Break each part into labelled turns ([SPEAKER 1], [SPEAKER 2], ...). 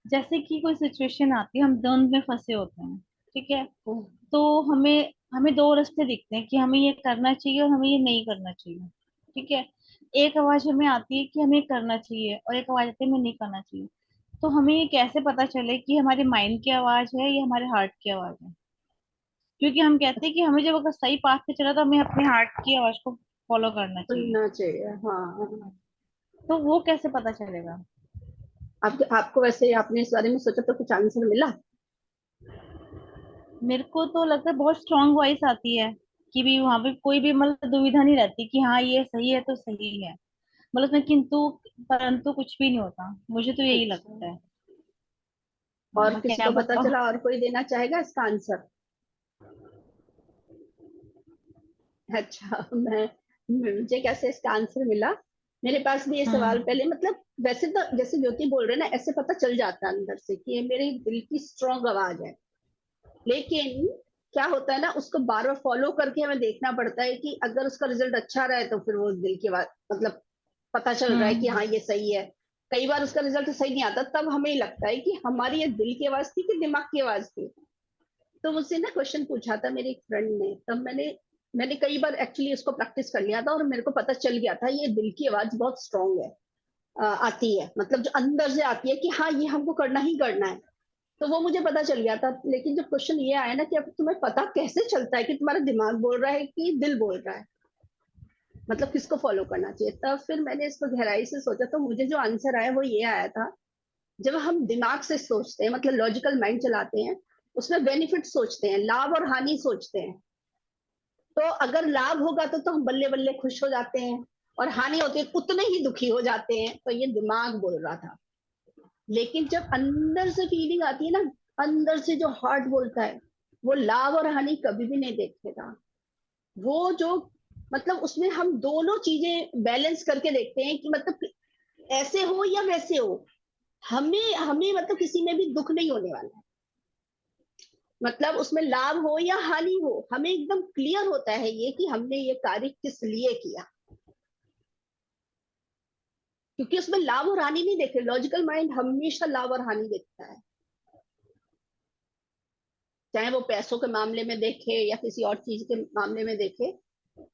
[SPEAKER 1] जैसे कि कोई सिचुएशन आती है, हम द्वंद में फंसे होते हैं, ठीक है।
[SPEAKER 2] हम्म,
[SPEAKER 1] तो हमें हमें दो रास्ते दिखते हैं कि हमें ये करना चाहिए और हमें ये नहीं करना चाहिए, ठीक है। एक आवाज हमें आती है कि हमें ये करना चाहिए, और एक आवाज आती है हमें नहीं करना चाहिए। तो हमें ये कैसे पता चले कि हमारे माइंड की आवाज है या हमारे हार्ट की आवाज है? क्योंकि हम कहते हैं कि हमें जब अगर सही पाथ पे चला तो हमें अपने हार्ट की आवाज को फॉलो करना चाहिए।
[SPEAKER 2] सुनना चाहिए, हाँ।
[SPEAKER 1] तो वो कैसे पता चलेगा?
[SPEAKER 2] आपको वैसे आपने इस बारे में सोचा तो कुछ आंसर मिला?
[SPEAKER 1] मेरे को तो लगता है बहुत स्ट्रांग वॉइस आती है कि भी वहां पे कोई भी मतलब दुविधा नहीं रहती कि हाँ ये सही है तो सही है। मतलब उसमें किंतु परंतु कुछ भी नहीं होता, मुझे तो यही
[SPEAKER 2] अच्छा,
[SPEAKER 1] लगता है।
[SPEAKER 2] और
[SPEAKER 1] हाँ,
[SPEAKER 2] किसी
[SPEAKER 1] क्या
[SPEAKER 2] को पता
[SPEAKER 1] बताओ।
[SPEAKER 2] चला? और कोई देना चाहेगा इसका आंसर? अच्छा, मैं मुझे कैसे इसका आंसर मिला? मेरे पास भी ये सवाल
[SPEAKER 1] हम्म।
[SPEAKER 2] पहले, मतलब वैसे तो जैसे ज्योति बोल रहे हैं ना, ऐसे पता चल जाता है अंदर से कि ये मेरे दिल की स्ट्रांग आवाज है। लेकिन क्या होता है ना, उसको बार बार फॉलो करके हमें देखना पड़ता है कि अगर उसका रिजल्ट अच्छा रहा है तो फिर वो दिल की बात, मतलब पता चल रहा है कि
[SPEAKER 1] हम्म।
[SPEAKER 2] हाँ ये सही है। कई बार उसका रिजल्ट सही नहीं आता, तब हमें लगता है कि हमारी ये दिल की आवाज थी कि दिमाग की आवाज थी। तो मुझसे ना क्वेश्चन पूछा था मेरे एक फ्रेंड ने, तब मैंने मैंने कई बार एक्चुअली उसको प्रैक्टिस कर लिया था, और मेरे को पता चल गया था ये दिल की आवाज बहुत स्ट्रांग है। आती है, मतलब जो अंदर से आती है कि हाँ ये हमको करना ही करना है। तो वो मुझे पता चल गया था। लेकिन जब क्वेश्चन ये आया ना कि अब तुम्हें पता कैसे चलता है कि तुम्हारा दिमाग बोल रहा है कि दिल बोल रहा है, मतलब किसको फॉलो करना चाहिए, तब फिर मैंने इसको गहराई से सोचा, तो मुझे जो आंसर आया वो ये आया था। जब हम दिमाग से सोचते हैं, मतलब लॉजिकल माइंड चलाते हैं, उसमें बेनिफिट सोचते हैं, लाभ और हानि सोचते हैं। तो अगर लाभ होगा तो हम बल्ले बल्ले खुश हो जाते हैं, और हानि होती है उतने ही दुखी हो जाते हैं। तो ये दिमाग बोल रहा था। लेकिन जब अंदर से फीलिंग आती है ना, अंदर से जो हार्ट बोलता है, वो लाभ और हानि कभी भी नहीं देखेगा। वो जो, मतलब उसमें हम दोनों चीजें बैलेंस करके देखते हैं कि मतलब ऐसे हो या वैसे हो, हमें हमें मतलब किसी में भी दुख नहीं होने वाला है। मतलब उसमें लाभ हो या हानि हो, हमें एकदम क्लियर होता है ये कि हमने ये कार्य किस लिए किया। क्योंकि उसमें लाभ और हानि नहीं देख रहे, लॉजिकल माइंड हमेशा लाभ और हानि देखता है। चाहे वो पैसों के मामले में देखे या किसी और चीज के मामले में देखे,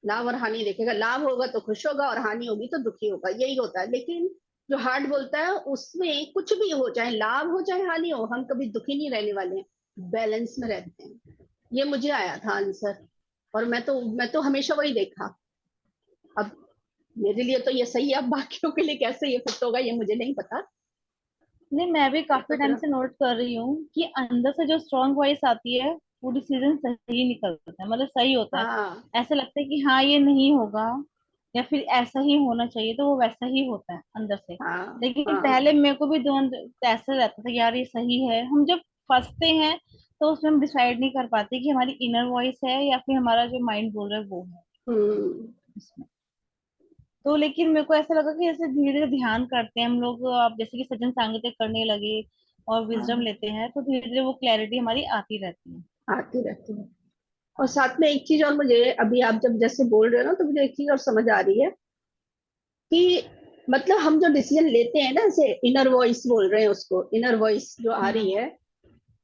[SPEAKER 2] लाभ और हानि देखेगा। लाभ होगा तो खुश होगा, और हानि होगी तो दुखी होगा, यही होता है। लेकिन जो हार्ट बोलता है उसमें कुछ भी हो, चाहे लाभ हो चाहे हानि हो, हम कभी दुखी नहीं रहने वाले हैं, बैलेंस में रहते हैं। ये मुझे आया था आंसर, और मैं तो हमेशा वही देखा। अब मेरे लिए तो ये सही है, अब बाकियों के लिए कैसे ये फिट होगा ये मुझे नहीं पता।
[SPEAKER 1] नहीं, मैं भी
[SPEAKER 2] ये
[SPEAKER 1] काफी
[SPEAKER 2] तो फिर।
[SPEAKER 1] टाइम से नोट कर रही हूँ कि अंदर से जो स्ट्रांग वॉइस आती है वो डिसीजन सही निकलता है, मतलब सही होता है।
[SPEAKER 2] हाँ,
[SPEAKER 1] ऐसा लगता है कि हाँ ये नहीं होगा या फिर ऐसा ही होना चाहिए, तो वो वैसा ही होता है अंदर से।
[SPEAKER 2] हाँ,
[SPEAKER 1] लेकिन
[SPEAKER 2] हाँ,
[SPEAKER 1] पहले मेरे को भी द्वंद ऐसा रहता था कि यार ये सही है। हम जब फंसते हैं तो उसमें हम डिसाइड नहीं कर पाते कि हमारी इनर वॉइस है या फिर हमारा जो माइंड बोल रहा है वो है
[SPEAKER 2] हम्म,
[SPEAKER 1] इसमें। तो लेकिन मेरे को ऐसा लगा कि जैसे धीरे धीरे ध्यान करते हैं हम लोग, अब जैसे कि सज्जन सांगत्य करने लगे और विजडम
[SPEAKER 2] हाँ,
[SPEAKER 1] लेते हैं, तो धीरे धीरे वो क्लैरिटी हमारी आती रहती है।
[SPEAKER 2] आती रहती है। और साथ में एक चीज और, मुझे अभी आप जब जैसे बोल रहे हो ना, तो मुझे एक चीज और समझ आ रही है कि मतलब हम जो डिसीजन लेते हैं ना, जैसे इनर वॉइस बोल रहे हैं उसको, इनर वॉइस जो आ रही
[SPEAKER 1] हम्म।
[SPEAKER 2] है,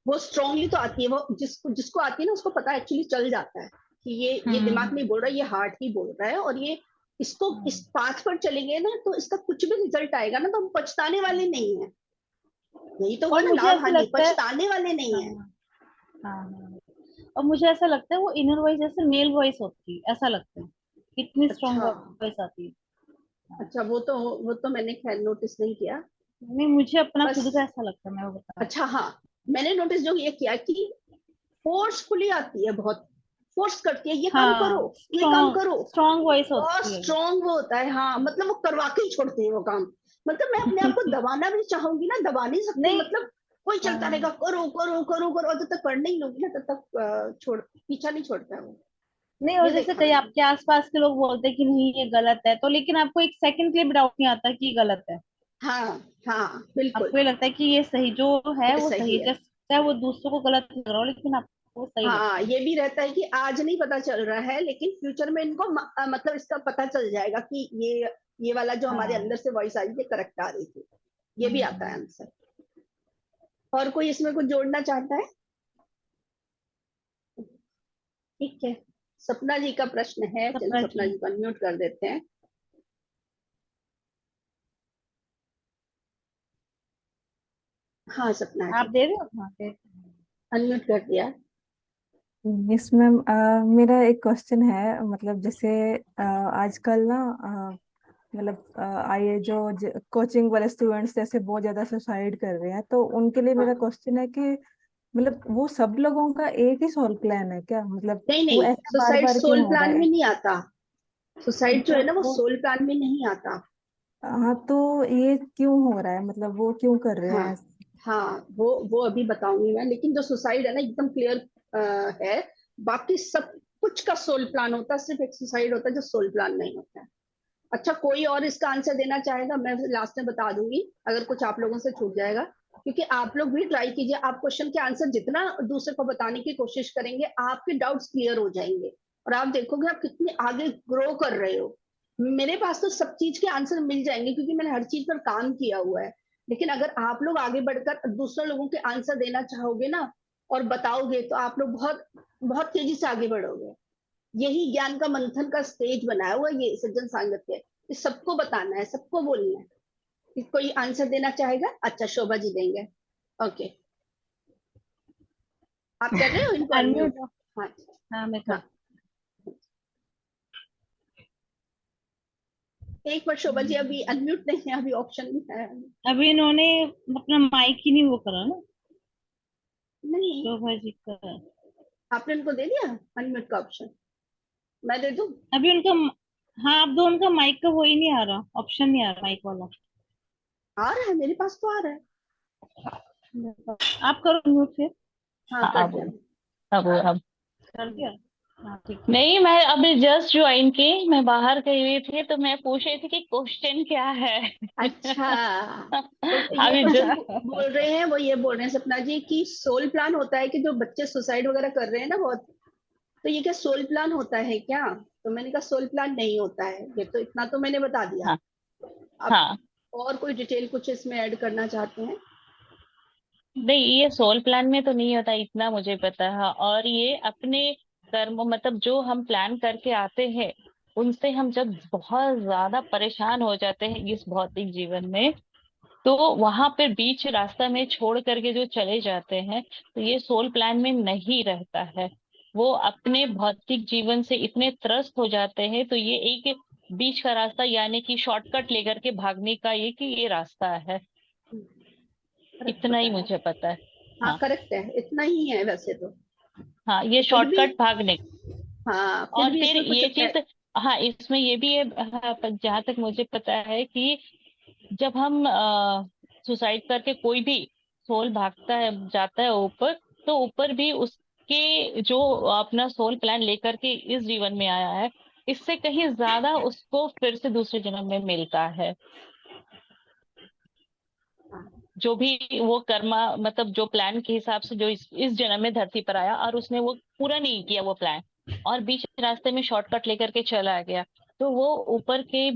[SPEAKER 2] वो स्ट्रांगली तो आती है। वो जिसको जिसको आती है ना, उसको पता एक्चुअली चल जाता है कि ये दिमाग
[SPEAKER 1] हम्म।
[SPEAKER 2] नहीं बोल रहा है, ये हार्ट ही बोल रहा है। और ये इसको इस
[SPEAKER 1] हम्म।
[SPEAKER 2] पाथ पर चलेंगे ना, तो इसका कुछ भी रिजल्ट आएगा ना, तो हम पछताने वाले नहीं है। यही तो हुआ
[SPEAKER 1] और
[SPEAKER 2] ना,
[SPEAKER 1] मुझे
[SPEAKER 2] लाभ
[SPEAKER 1] ऐसा
[SPEAKER 2] हानि,
[SPEAKER 1] लगता है,
[SPEAKER 2] पछताने वाले नहीं
[SPEAKER 1] हाँ
[SPEAKER 2] है।
[SPEAKER 1] हाँ हाँ, और मुझे ऐसा लगता है वो इनर वॉइस जैसे मेल वॉइस होती है, ऐसा लगता है। इतनी स्ट्रांग
[SPEAKER 2] अच्छा,
[SPEAKER 1] वॉइस आती है। हाँ।
[SPEAKER 2] अच्छा, वो तो मैंने खैर नोटिस नहीं किया।
[SPEAKER 1] नहीं, मुझे अपना खुद का
[SPEAKER 2] बस,
[SPEAKER 1] ऐसा लगता है, मैं वो बता रही
[SPEAKER 2] अच्छा, हाँ, मैंने नोटिस जो ये किया कि फोर्सफुली आती है, बहुत फोर्स करती है, ये
[SPEAKER 1] हूँ।
[SPEAKER 2] काम करो,
[SPEAKER 1] हाँ,
[SPEAKER 2] ये काम
[SPEAKER 1] स्ट्रांग
[SPEAKER 2] करो।
[SPEAKER 1] स्ट्रांग वॉइस
[SPEAKER 2] बहुत
[SPEAKER 1] होती है वो।
[SPEAKER 2] स्ट्रांग वो होता है, हाँ, मतलब वो करवा के ही छोड़ते हैं वो काम। मतलब मैं अपने आप को दबाना भी चाहूंगी ना, दबा नहीं सकती,
[SPEAKER 1] नहीं।
[SPEAKER 2] मतलब कोई चलता
[SPEAKER 1] हाँ।
[SPEAKER 2] रहेगा, करो करो करो करो, और जब तक करने ही लोगी ना, तब तक छोड़ पीछा नहीं छोड़ता है वो।
[SPEAKER 1] नहीं, और
[SPEAKER 2] ये
[SPEAKER 1] जैसे
[SPEAKER 2] देखा
[SPEAKER 1] कई
[SPEAKER 2] मैंने।
[SPEAKER 1] आपके आसपास के लोग बोलते हैं कि नहीं ये गलत है, तो लेकिन आपको एक सेकंड के लिए भी डाउट नहीं आता कि ये गलत है।
[SPEAKER 2] हाँ, हाँ, बिल्कुल,
[SPEAKER 1] आपको ये लगता है कि ये सही जो है
[SPEAKER 2] ये
[SPEAKER 1] वो सही
[SPEAKER 2] सही
[SPEAKER 1] है,
[SPEAKER 2] है।
[SPEAKER 1] चाहे वो दूसरों को गलत लग रहा हो, लेकिन आपको वो सही
[SPEAKER 2] हाँ,
[SPEAKER 1] लगता है।
[SPEAKER 2] ये भी रहता है कि आज नहीं पता चल रहा है, लेकिन फ्यूचर में इनको मतलब इसका पता चल जाएगा कि ये ये वाला जो हमारे
[SPEAKER 1] हाँ।
[SPEAKER 2] अंदर से वॉइस आ रही थी करेक्ट आ रही थी, ये भी आता है आंसर। और कोई इसमें कुछ जोड़ना चाहता है? ठीक है, सपना जी का प्रश्न है, चलो
[SPEAKER 1] सपना
[SPEAKER 2] सपना
[SPEAKER 1] जी,
[SPEAKER 2] जी को अनम्यूट कर देते हैं। हाँ सपना
[SPEAKER 1] आप
[SPEAKER 2] जी,
[SPEAKER 1] दे रहे हो? हाँ दे।
[SPEAKER 2] अनम्यूट कर दिया।
[SPEAKER 3] यस मैम, मेरा एक क्वेश्चन है। मतलब जैसे आजकल ना, मतलब आइए जो कोचिंग वाले स्टूडेंट्स जैसे बहुत ज्यादा सुसाइड कर रहे हैं, तो उनके लिए मेरा
[SPEAKER 2] हाँ
[SPEAKER 3] क्वेश्चन है कि मतलब वो सब लोगों का एक ही सोल प्लान है क्या? मतलब
[SPEAKER 2] नहीं
[SPEAKER 3] वो
[SPEAKER 2] नहीं,
[SPEAKER 3] ऐसा बार
[SPEAKER 2] सुसाइड
[SPEAKER 3] बार क्यों
[SPEAKER 2] सोल
[SPEAKER 3] हो रहा
[SPEAKER 2] प्लान में
[SPEAKER 3] है?
[SPEAKER 2] नहीं आता। सुसाइड जो है
[SPEAKER 3] तो
[SPEAKER 2] ना वो
[SPEAKER 3] वो,
[SPEAKER 2] सोल प्लान में नहीं आता।
[SPEAKER 3] हाँ, तो ये क्यों हो रहा है? मतलब वो क्यों कर रहे
[SPEAKER 2] हाँ
[SPEAKER 3] हैं?
[SPEAKER 2] हाँ, वो अभी बताऊंगी मैं, लेकिन जो सुसाइड है ना एकदम क्लियर है। बाकी सब कुछ का सोल प्लान होता है, सिर्फ एक सुसाइड होता है जो सोल प्लान नहीं होता है। अच्छा, कोई और इसका आंसर देना चाहेगा? मैं लास्ट में बता दूंगी अगर कुछ आप लोगों से छूट जाएगा, क्योंकि आप लोग भी ट्राई कीजिए। आप क्वेश्चन के आंसर जितना दूसरे को बताने की कोशिश करेंगे, आपके डाउट्स क्लियर हो जाएंगे और आप देखोगे आप कितने आगे ग्रो कर रहे हो। मेरे पास तो सब चीज के आंसर मिल जाएंगे क्योंकि मैंने हर चीज पर काम किया हुआ है। लेकिन अगर आप लोग आगे बढ़कर दूसरे लोगों के आंसर देना चाहोगे ना और बताओगे, तो आप लोग बहुत बहुत तेजी से आगे बढ़ोगे। यही ज्ञान का मंथन का स्टेज बनाया हुआ है ये सज्जन सांगत्य। ये सबको बताना है, सबको बोलना है। कोई आंसर देना चाहेगा? अच्छा, शोभा जी देंगे। ओके, आप कर रहे हो इनको
[SPEAKER 1] अनम्यूट।
[SPEAKER 2] अनम्यूट? हाँ
[SPEAKER 1] हाँ मैं कर।
[SPEAKER 2] हाँ, एक बार शोभा जी, अभी अनम्यूट नहीं है, अभी ऑप्शन नहीं है।
[SPEAKER 1] अभी इन्होंने अपना माइक ही नहीं वो करा ना,
[SPEAKER 2] नहीं,
[SPEAKER 1] शोभा जी का।
[SPEAKER 2] आपने उनको दे दिया अनम्यूट का ऑप्शन? मैं दे दूं?
[SPEAKER 1] अभी उनका हाँ, अब दो उनका माइक का वो ही नहीं आ रहा, ऑप्शन नहीं आ रहा माइक वाला।
[SPEAKER 2] आ रहा है, मेरे पास तो आ रहा है।
[SPEAKER 1] आप करो म्यूट फिर।
[SPEAKER 2] हाँ
[SPEAKER 4] हाँ,
[SPEAKER 2] कर
[SPEAKER 4] अब
[SPEAKER 2] दिया।
[SPEAKER 4] अब
[SPEAKER 1] कर दिया? हाँ ठीक है।
[SPEAKER 4] नहीं, मैं अभी जस्ट ज्वाइन की, मैं बाहर गई हुई थी तो मैं पूछ रही थी कि क्वेश्चन क्या है।
[SPEAKER 2] अच्छा, तो ये
[SPEAKER 4] अभी
[SPEAKER 2] क्वेश्चन
[SPEAKER 4] जस्ट
[SPEAKER 2] बोल रहे हैं, वो ये बोल रहे हैं सपना जी कि सोल प्लान होता है कि जो बच्चे सुसाइड वगैरह कर रहे हैं ना बहुत, तो ये क्या सोल प्लान होता है क्या? तो मैंने कहा सोल प्लान नहीं होता है, ये तो इतना तो मैंने बता दिया।
[SPEAKER 4] हाँ
[SPEAKER 2] अब
[SPEAKER 4] हाँ,
[SPEAKER 2] और कोई डिटेल कुछ इसमें ऐड करना चाहते हैं?
[SPEAKER 4] नहीं ये सोल प्लान में तो नहीं होता, इतना मुझे पता है। और ये अपने कर्म, मतलब जो हम प्लान करके आते हैं उनसे हम जब बहुत ज्यादा परेशान हो जाते हैं इस भौतिक जीवन में, तो वहां पे बीच रास्ता में छोड़ करके जो चले जाते हैं, तो ये सोल प्लान में नहीं रहता है। वो अपने भौतिक जीवन से इतने त्रस्त हो जाते हैं, तो ये एक बीच का रास्ता यानी कि शॉर्टकट लेकर के भागने का ये कि ये रास्ता है।
[SPEAKER 2] करेक्ट
[SPEAKER 4] इतना ही
[SPEAKER 2] बताया।
[SPEAKER 4] मुझे पता है।
[SPEAKER 2] हाँ
[SPEAKER 4] हाँ
[SPEAKER 2] करेक्ट है, इतना ही है वैसे तो।
[SPEAKER 4] हाँ, ये
[SPEAKER 2] फिर भी,
[SPEAKER 4] शॉर्टकट भागने।
[SPEAKER 2] हाँ फिर
[SPEAKER 4] और
[SPEAKER 2] भी
[SPEAKER 4] फिर
[SPEAKER 2] इसमें कुछ
[SPEAKER 4] ये चीज, हाँ इसमें ये भी है, जहां तक मुझे पता है कि जब हम सुसाइड करके कोई भी सोल भागता है, जाता है ऊपर, तो ऊपर भी उसके जो अपना सोल प्लान लेकर के इस जीवन में आया है, इससे कहीं ज्यादा उसको फिर से दूसरे जन्म में मिलता है।
[SPEAKER 2] हाँ,
[SPEAKER 4] जो भी वो कर्मा, मतलब जो प्लान के हिसाब से जो इस जन्म में धरती पर आया और उसने वो पूरा नहीं किया वो प्लान, और बीच रास्ते में शॉर्टकट लेकर के चला गया, तो वो ऊपर के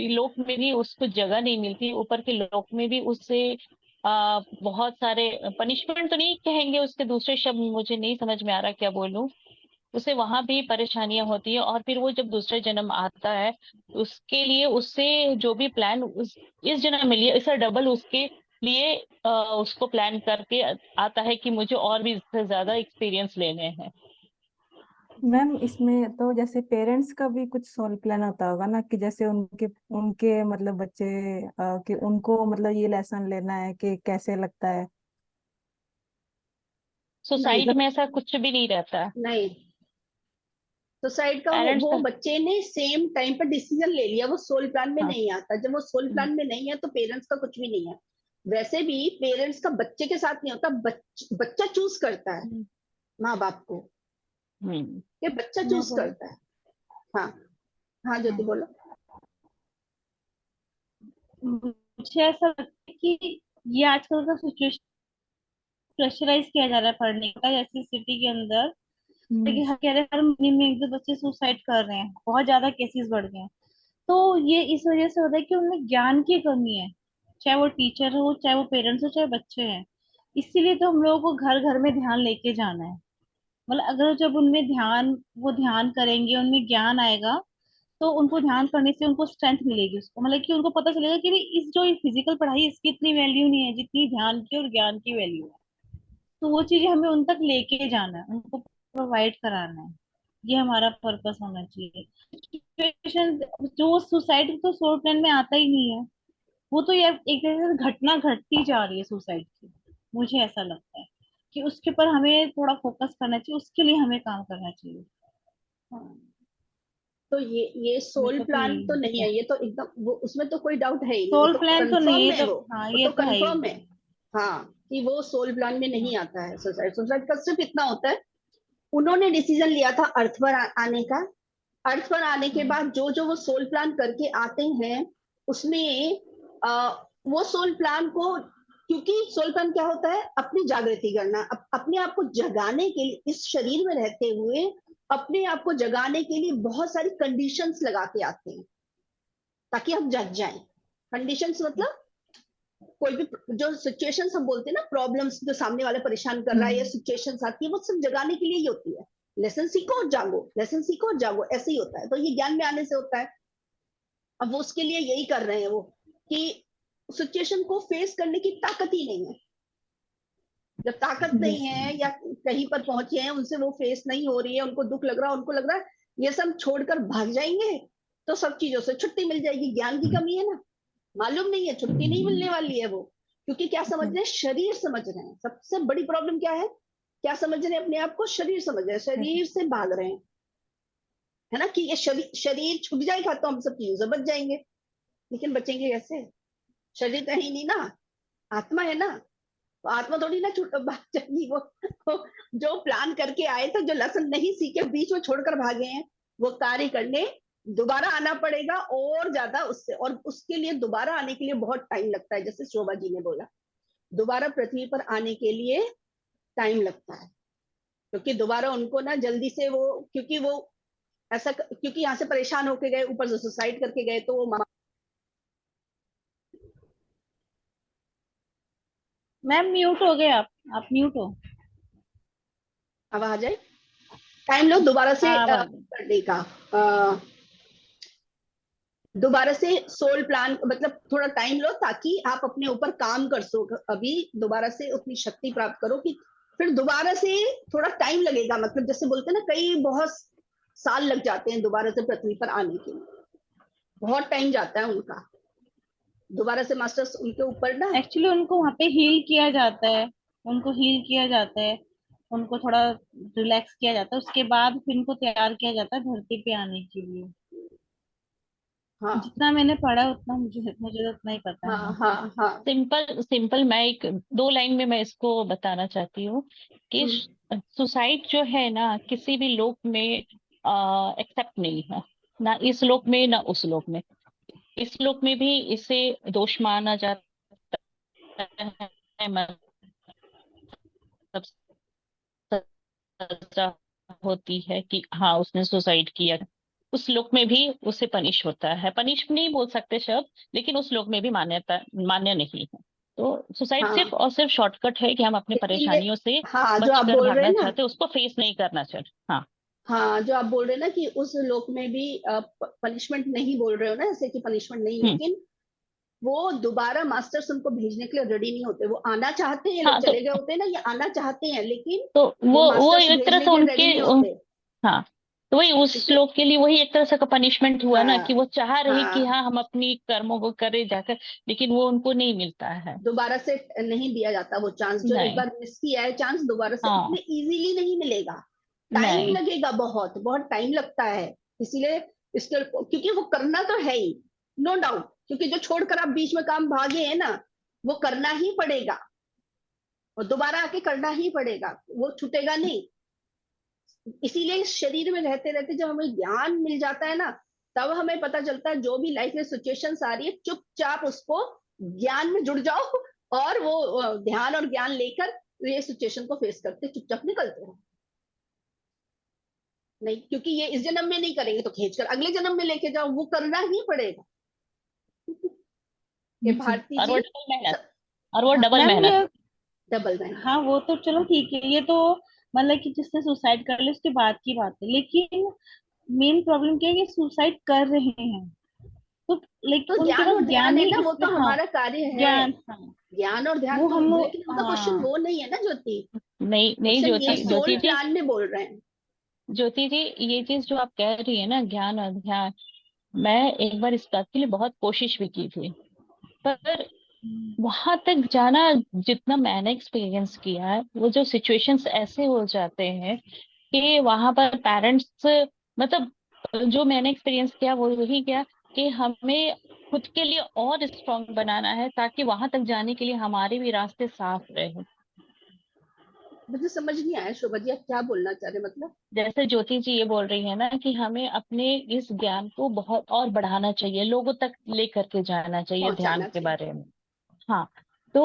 [SPEAKER 4] लोक में भी उसको जगह नहीं मिलती, ऊपर के लोक में भी उससे बहुत सारे पनिशमेंट तो नहीं कहेंगे, उसके दूसरे शब्द मुझे नहीं समझ में आ रहा क्या बोलूं, उसे वहां भी परेशानियां होती है। और फिर वो जब दूसरे जन्म आता है, उसके लिए उससे जो भी प्लान उस इस जन्म में लिया, इससे डबल उसके लिए उसको प्लान करके आता है कि मुझे और भी इससे ज्यादा एक्सपीरियंस लेने हैं।
[SPEAKER 3] मैम, इसमें तो जैसे पेरेंट्स का भी कुछ सोल प्लान होता होगा ना, कि जैसे उनके उनके मतलब बच्चे, कि उनको मतलब ये लेसन लेना है कि कैसे लगता है।
[SPEAKER 2] नहीं
[SPEAKER 4] सोसाइटी में ऐसा कुछ भी नहीं रहता।
[SPEAKER 2] नहीं, सुसाइड का
[SPEAKER 4] पेरेंट्स
[SPEAKER 2] वो
[SPEAKER 4] का,
[SPEAKER 2] बच्चे ने सेम टाइम पर डिसीजन ले लिया, वो सोल प्लान में
[SPEAKER 4] हाँ।
[SPEAKER 2] नहीं आता। जब वो सोल
[SPEAKER 4] हम्म,
[SPEAKER 2] प्लान में नहीं है तो पेरेंट्स का कुछ भी नहीं है। वैसे भी पेरेंट्स का बच्चे के साथ नहीं होता, बच्चा चूज करता है
[SPEAKER 4] हम्म,
[SPEAKER 2] माँ बाप को।
[SPEAKER 4] हम्म।
[SPEAKER 2] ये बच्चा
[SPEAKER 1] मैं
[SPEAKER 2] चूज
[SPEAKER 1] बोल।
[SPEAKER 2] करता है। हाँ हाँ, ज्योति
[SPEAKER 1] हाँ,
[SPEAKER 2] बोलो।
[SPEAKER 1] मुझे ऐसा लगता है कि ये आजकल का सिचुएशन प्रेशराइज किया जा रहा है पढ़ने का, जैसे सिटी के अंदर।
[SPEAKER 3] हम्म।
[SPEAKER 1] देखिए, हर कह रहे हैं हर महीने में एक दो बच्चे सुसाइड कर रहे हैं, बहुत ज्यादा केसेस बढ़ गए हैं। तो ये इस वजह से होता है कि उनमें ज्ञान की कमी है, चाहे वो टीचर हो, चाहे वो पेरेंट्स हो, चाहे बच्चे हैं। इसीलिए तो हम लोगों को घर घर में ध्यान लेके जाना है। मतलब अगर जब उनमें ध्यान, वो ध्यान करेंगे, उनमें ज्ञान आएगा, तो उनको ध्यान करने से उनको स्ट्रेंथ मिलेगी, उसको मतलब कि उनको पता चलेगा कि भाई इस जो फिजिकल पढ़ाई है, इसकी इतनी वैल्यू नहीं है जितनी ध्यान की और ज्ञान की वैल्यू है। तो वो चीजें हमें उन तक लेके जाना है, उनको प्रोवाइड कराना है। ये हमारा पर्पस होना चाहिए। सिचुएशन जो सुसाइड तो सोल प्लान में आता ही नहीं है। वो तो यार एक तरह से घटना घटती जा रही है सुसाइड की। मुझे ऐसा लगता है कि उसके ऊपर हमें थोड़ा फोकस करना चाहिए, उसके लिए हमें काम करना चाहिए। हाँ,
[SPEAKER 2] तो ये सोल
[SPEAKER 1] मेरा तो
[SPEAKER 2] प्लान
[SPEAKER 1] यही
[SPEAKER 2] तो नहीं
[SPEAKER 1] है।
[SPEAKER 2] है, ये तो एकदम वो, उसमें तो कोई डाउट है ही नहीं, वो
[SPEAKER 1] सोल
[SPEAKER 2] तो
[SPEAKER 1] प्लान तो नहीं
[SPEAKER 2] कंफर्म
[SPEAKER 1] है
[SPEAKER 2] है
[SPEAKER 1] तो। हाँ,
[SPEAKER 2] वो
[SPEAKER 1] ये
[SPEAKER 2] तो
[SPEAKER 1] तो है ही।
[SPEAKER 2] कंफर्म है। हाँ, कि वो सोल प्लान में नहीं आता है सुसाइड। सुसाइड का सिर्फ इतना होता है, उन्होंने डिसीजन लिया था अर्थ पर आने का। अर्थ पर आने के
[SPEAKER 1] हम्म।
[SPEAKER 2] बाद जो जो वो सोल प्लान करके आते हैं, उसमें वो सोल प्लान को, क्योंकि सोल प्लान क्या होता है, अपनी जागृति करना, अपने आप को जगाने के लिए, इस शरीर में रहते हुए अपने आप को जगाने के लिए बहुत सारी कंडीशंस लगा के आते हैं ताकि हम जग जाएं। कंडीशंस मतलब कोई भी जो सिचुएशंस हम बोलते हैं ना, प्रॉब्लम्स जो सामने वाला परेशान कर रहा है या
[SPEAKER 3] हम्म।
[SPEAKER 2] सिचुएशंस आती है, वो सब जगाने के लिए ही होती है। लेसन सीखो और जागो, लेसन सीखो और जागो, ऐसे ही होता है। तो ये ज्ञान में आने से होता है। अब वो उसके लिए यही कर रहे हैं वो, कि सिचुएशन को फेस करने की ताकत ही नहीं है। जब ताकत नहीं
[SPEAKER 3] यस।
[SPEAKER 2] है या कहीं पर पहुंचे हैं, उनसे वो फेस नहीं हो रही है, उनको दुख लग रहा है, उनको लग रहा है ये सब छोड़कर भाग जाएंगे तो सब चीजों से छुट्टी मिल जाएगी। ज्ञान की कमी है ना, मालूम नहीं है, छुट्टी नहीं मिलने वाली है वो। क्योंकि क्या समझ रहे हैं, शरीर समझ रहे हैं। सबसे बड़ी प्रॉब्लम क्या है, क्या समझ रहे हैं अपने आप को, शरीर समझ रहे हैं, शरीर से भाग रहे हैं। है ना, कि ये शरीर शरीर छूट जाएगा तो हम सब चीजों से बच जाएंगे। लेकिन बचेंगे कैसे, शरीर तो है ही नहीं ना, आत्मा है ना। तो आत्मा थोड़ी ना छूट भाग जाएगी वो जो प्लान करके आए थे, जो लेसन नहीं सीखे बीच में छोड़कर भागे हैं, वो कार्य करने दोबारा आना पड़ेगा और ज्यादा उससे। और उसके लिए दोबारा आने के लिए बहुत टाइम लगता है, जैसे शोभा जी ने बोला, दोबारा पृथ्वी पर आने के लिए टाइम लगता है। क्योंकि दोबारा उनको ना जल्दी से वो, क्योंकि वो ऐसा, क्योंकि यहाँ से परेशान होके गए, ऊपर से सुसाइड करके गए, तो वो
[SPEAKER 1] मैम म्यूट हो गए आप म्यूट हो।
[SPEAKER 2] अब आ जाए, टाइम लो दोबारा से
[SPEAKER 1] हाँ, अब आ गए।
[SPEAKER 2] करने का। दोबारा से सोल प्लान मतलब थोड़ा टाइम लो, ताकि आप अपने ऊपर काम कर सको, अभी दोबारा से उतनी शक्ति प्राप्त करो कि फिर दोबारा से। थोड़ा टाइम लगेगा, मतलब जैसे बोलते हैं ना, कई बहुत साल लग जाते हैं दोबारा से पृथ्वी पर आने के लिए, बहुत टाइम जाता है उनका दोबारा से मास्टर्स उनके ऊपर ना।
[SPEAKER 1] एक्चुअली उनको वहाँ पे हील किया जाता है, उनको हील किया जाता है, उनको थोड़ा रिलैक्स किया जाता है, उसके बाद फिर उनको तैयार किया जाता है धरती पे आने के लिए।
[SPEAKER 2] हाँ
[SPEAKER 1] जितना मैंने पढ़ा उतना मुझे मुझे तो उतना ही पता
[SPEAKER 2] हाँ
[SPEAKER 1] है।
[SPEAKER 2] हाँ हाँ।
[SPEAKER 4] सिंपल सिंपल मैं एक दो लाइन में मैं इसको बताना चाहती हूँ कि
[SPEAKER 2] हम्म,
[SPEAKER 4] सुसाइड जो है ना किसी भी लोक में एक्सेप्ट नहीं है, ना इस लोक में ना उस लोक में। इस लोक में भी इसे दोष माना जाता है, मतलब सजा होती है कि हाँ उसने सुसाइड किया। उस लोक में भी उसे पनिश होता है, पनिश नहीं बोल सकते शब्द, लेकिन उस लोक में भी मान्यता मान्य नहीं है। तो सुसाइड सिर्फ
[SPEAKER 2] हाँ,
[SPEAKER 4] और सिर्फ शॉर्टकट है कि हम अपनी
[SPEAKER 2] इसीलिए
[SPEAKER 4] परेशानियों से
[SPEAKER 2] हाँ जो आप
[SPEAKER 4] बचकर
[SPEAKER 2] बोल रहे हैं
[SPEAKER 4] भागना
[SPEAKER 2] ना,
[SPEAKER 4] चाहते, उसको फेस नहीं करना चाहते। हाँ।
[SPEAKER 2] हाँ जो आप बोल रहे हैं ना कि उस लोक में भी पनिशमेंट नहीं बोल रहे हो ना, ऐसे कि पनिशमेंट नहीं,
[SPEAKER 4] हम्म।
[SPEAKER 2] लेकिन वो दोबारा मास्टर्स उनको भेजने के लिए रेडी नहीं होते। वो आना चाहते हैं, लोग
[SPEAKER 4] हाँ
[SPEAKER 2] चले गए होते हैं ना, ये आना चाहते हैं, लेकिन
[SPEAKER 4] तो
[SPEAKER 2] वो
[SPEAKER 4] वो
[SPEAKER 2] मास्टर्स
[SPEAKER 4] एक तरह
[SPEAKER 2] भेजने
[SPEAKER 4] से
[SPEAKER 2] के लिए
[SPEAKER 4] उनके
[SPEAKER 2] रेडी नहीं होते।
[SPEAKER 4] हाँ, तो वही उस
[SPEAKER 2] क्योंकि
[SPEAKER 4] लोग के लिए वही एक तरह से का पनिशमेंट हुआ ना,
[SPEAKER 2] हाँ
[SPEAKER 4] कि वो चाह रहे कि
[SPEAKER 2] हाँ,
[SPEAKER 4] हाँ हम अपनी कर्मों को करें जाकर, लेकिन वो उनको नहीं मिलता है।
[SPEAKER 2] दोबारा से नहीं दिया जाता वो चांस। जो एक
[SPEAKER 4] नहीं।
[SPEAKER 2] बार मिस किया है चांस, दोबारा से
[SPEAKER 4] हाँ।
[SPEAKER 2] इतने इजीली नहीं मिलेगा। टाइम
[SPEAKER 4] नहीं।
[SPEAKER 2] लगेगा, बहुत बहुत टाइम लगता है। इसीलिए इसके, क्योंकि वो करना तो है ही, नो डाउट, क्योंकि जो छोड़कर आप बीच में काम भागे हैं ना, वो करना ही पड़ेगा, और दोबारा आके करना ही पड़ेगा, वो छूटेगा नहीं। इसीलिए इस शरीर में रहते रहते जब हमें ज्ञान मिल जाता है ना, तब हमें पता चलता है जो भी लाइफ में सिचुएशंस आ रही है, चुपचाप उसको ज्ञान में जुड़ जाओ, और वो ध्यान और ज्ञान लेकर ये सिचुएशन को फेस करते चुपचाप निकलते हैं। नहीं, क्योंकि ये इस जन्म में नहीं करेंगे तो खींचकर अगले जन्म में लेके जाओ, वो करना ही पड़ेगा। ये
[SPEAKER 3] जी।
[SPEAKER 2] भारती
[SPEAKER 4] और वो
[SPEAKER 2] जी
[SPEAKER 4] डबल मेहनत, और वो
[SPEAKER 2] हाँ,
[SPEAKER 4] डबल
[SPEAKER 1] मैम
[SPEAKER 4] मेहनत।
[SPEAKER 1] ये,
[SPEAKER 2] डबल मेहनत।
[SPEAKER 1] हाँ वो तो चलो ठीक है, ये तो मतलब कि जिसने सुसाइड कर लिया उसके बाद की बात है, लेकिन मेन प्रॉब्लम क्या है कि सुसाइड कर रहे हैं तो
[SPEAKER 2] तो
[SPEAKER 1] लाइक उनके
[SPEAKER 2] ज्ञान
[SPEAKER 1] पास
[SPEAKER 2] और ध्यान
[SPEAKER 1] ज्ञान
[SPEAKER 2] है
[SPEAKER 1] ही
[SPEAKER 2] ना, वो
[SPEAKER 1] इसमें,
[SPEAKER 2] तो
[SPEAKER 1] हाँ
[SPEAKER 2] हमारा कार्य है।
[SPEAKER 1] ज्ञान, हाँ
[SPEAKER 2] ज्ञान और ध्यान
[SPEAKER 1] वो
[SPEAKER 2] तो,
[SPEAKER 1] हम लोग,
[SPEAKER 2] लेकिन उनका क्वेश्चन
[SPEAKER 1] हाँ
[SPEAKER 2] वो नहीं है ना ज्योति।
[SPEAKER 4] नहीं नहीं
[SPEAKER 2] क्वेश्चन ये
[SPEAKER 4] ज्योति,
[SPEAKER 2] सोल
[SPEAKER 4] ज्योति जी,
[SPEAKER 2] प्लान में बोल रहे हैं।
[SPEAKER 4] ज्योति जी, ये चीज जो आप कह रही है ना, ज्ञान और ध्यान, मैं एक बार इस बात के लिए बहुत कोशिश भी की थी, पर वहां तक जाना, जितना मैंने एक्सपीरियंस किया है, वो जो सिचुएशंस ऐसे हो जाते हैं कि वहां पर पेरेंट्स, मतलब जो मैंने एक्सपीरियंस किया वो वही किया कि हमें खुद के लिए और स्ट्रांग बनाना है ताकि वहां तक जाने के लिए हमारे भी रास्ते साफ रहे।
[SPEAKER 2] मुझे समझ नहीं आया शोभा जी, आप क्या बोलना चाह रहे हैं मतलब।
[SPEAKER 4] जैसे ज्योति जी ये बोल रही है ना कि हमें अपने इस ज्ञान को बहुत और बढ़ाना चाहिए, लोगों तक लेकर के जाना चाहिए ध्यान
[SPEAKER 2] पहुंचाना
[SPEAKER 4] के
[SPEAKER 2] चाहिए।
[SPEAKER 4] बारे में। हाँ, तो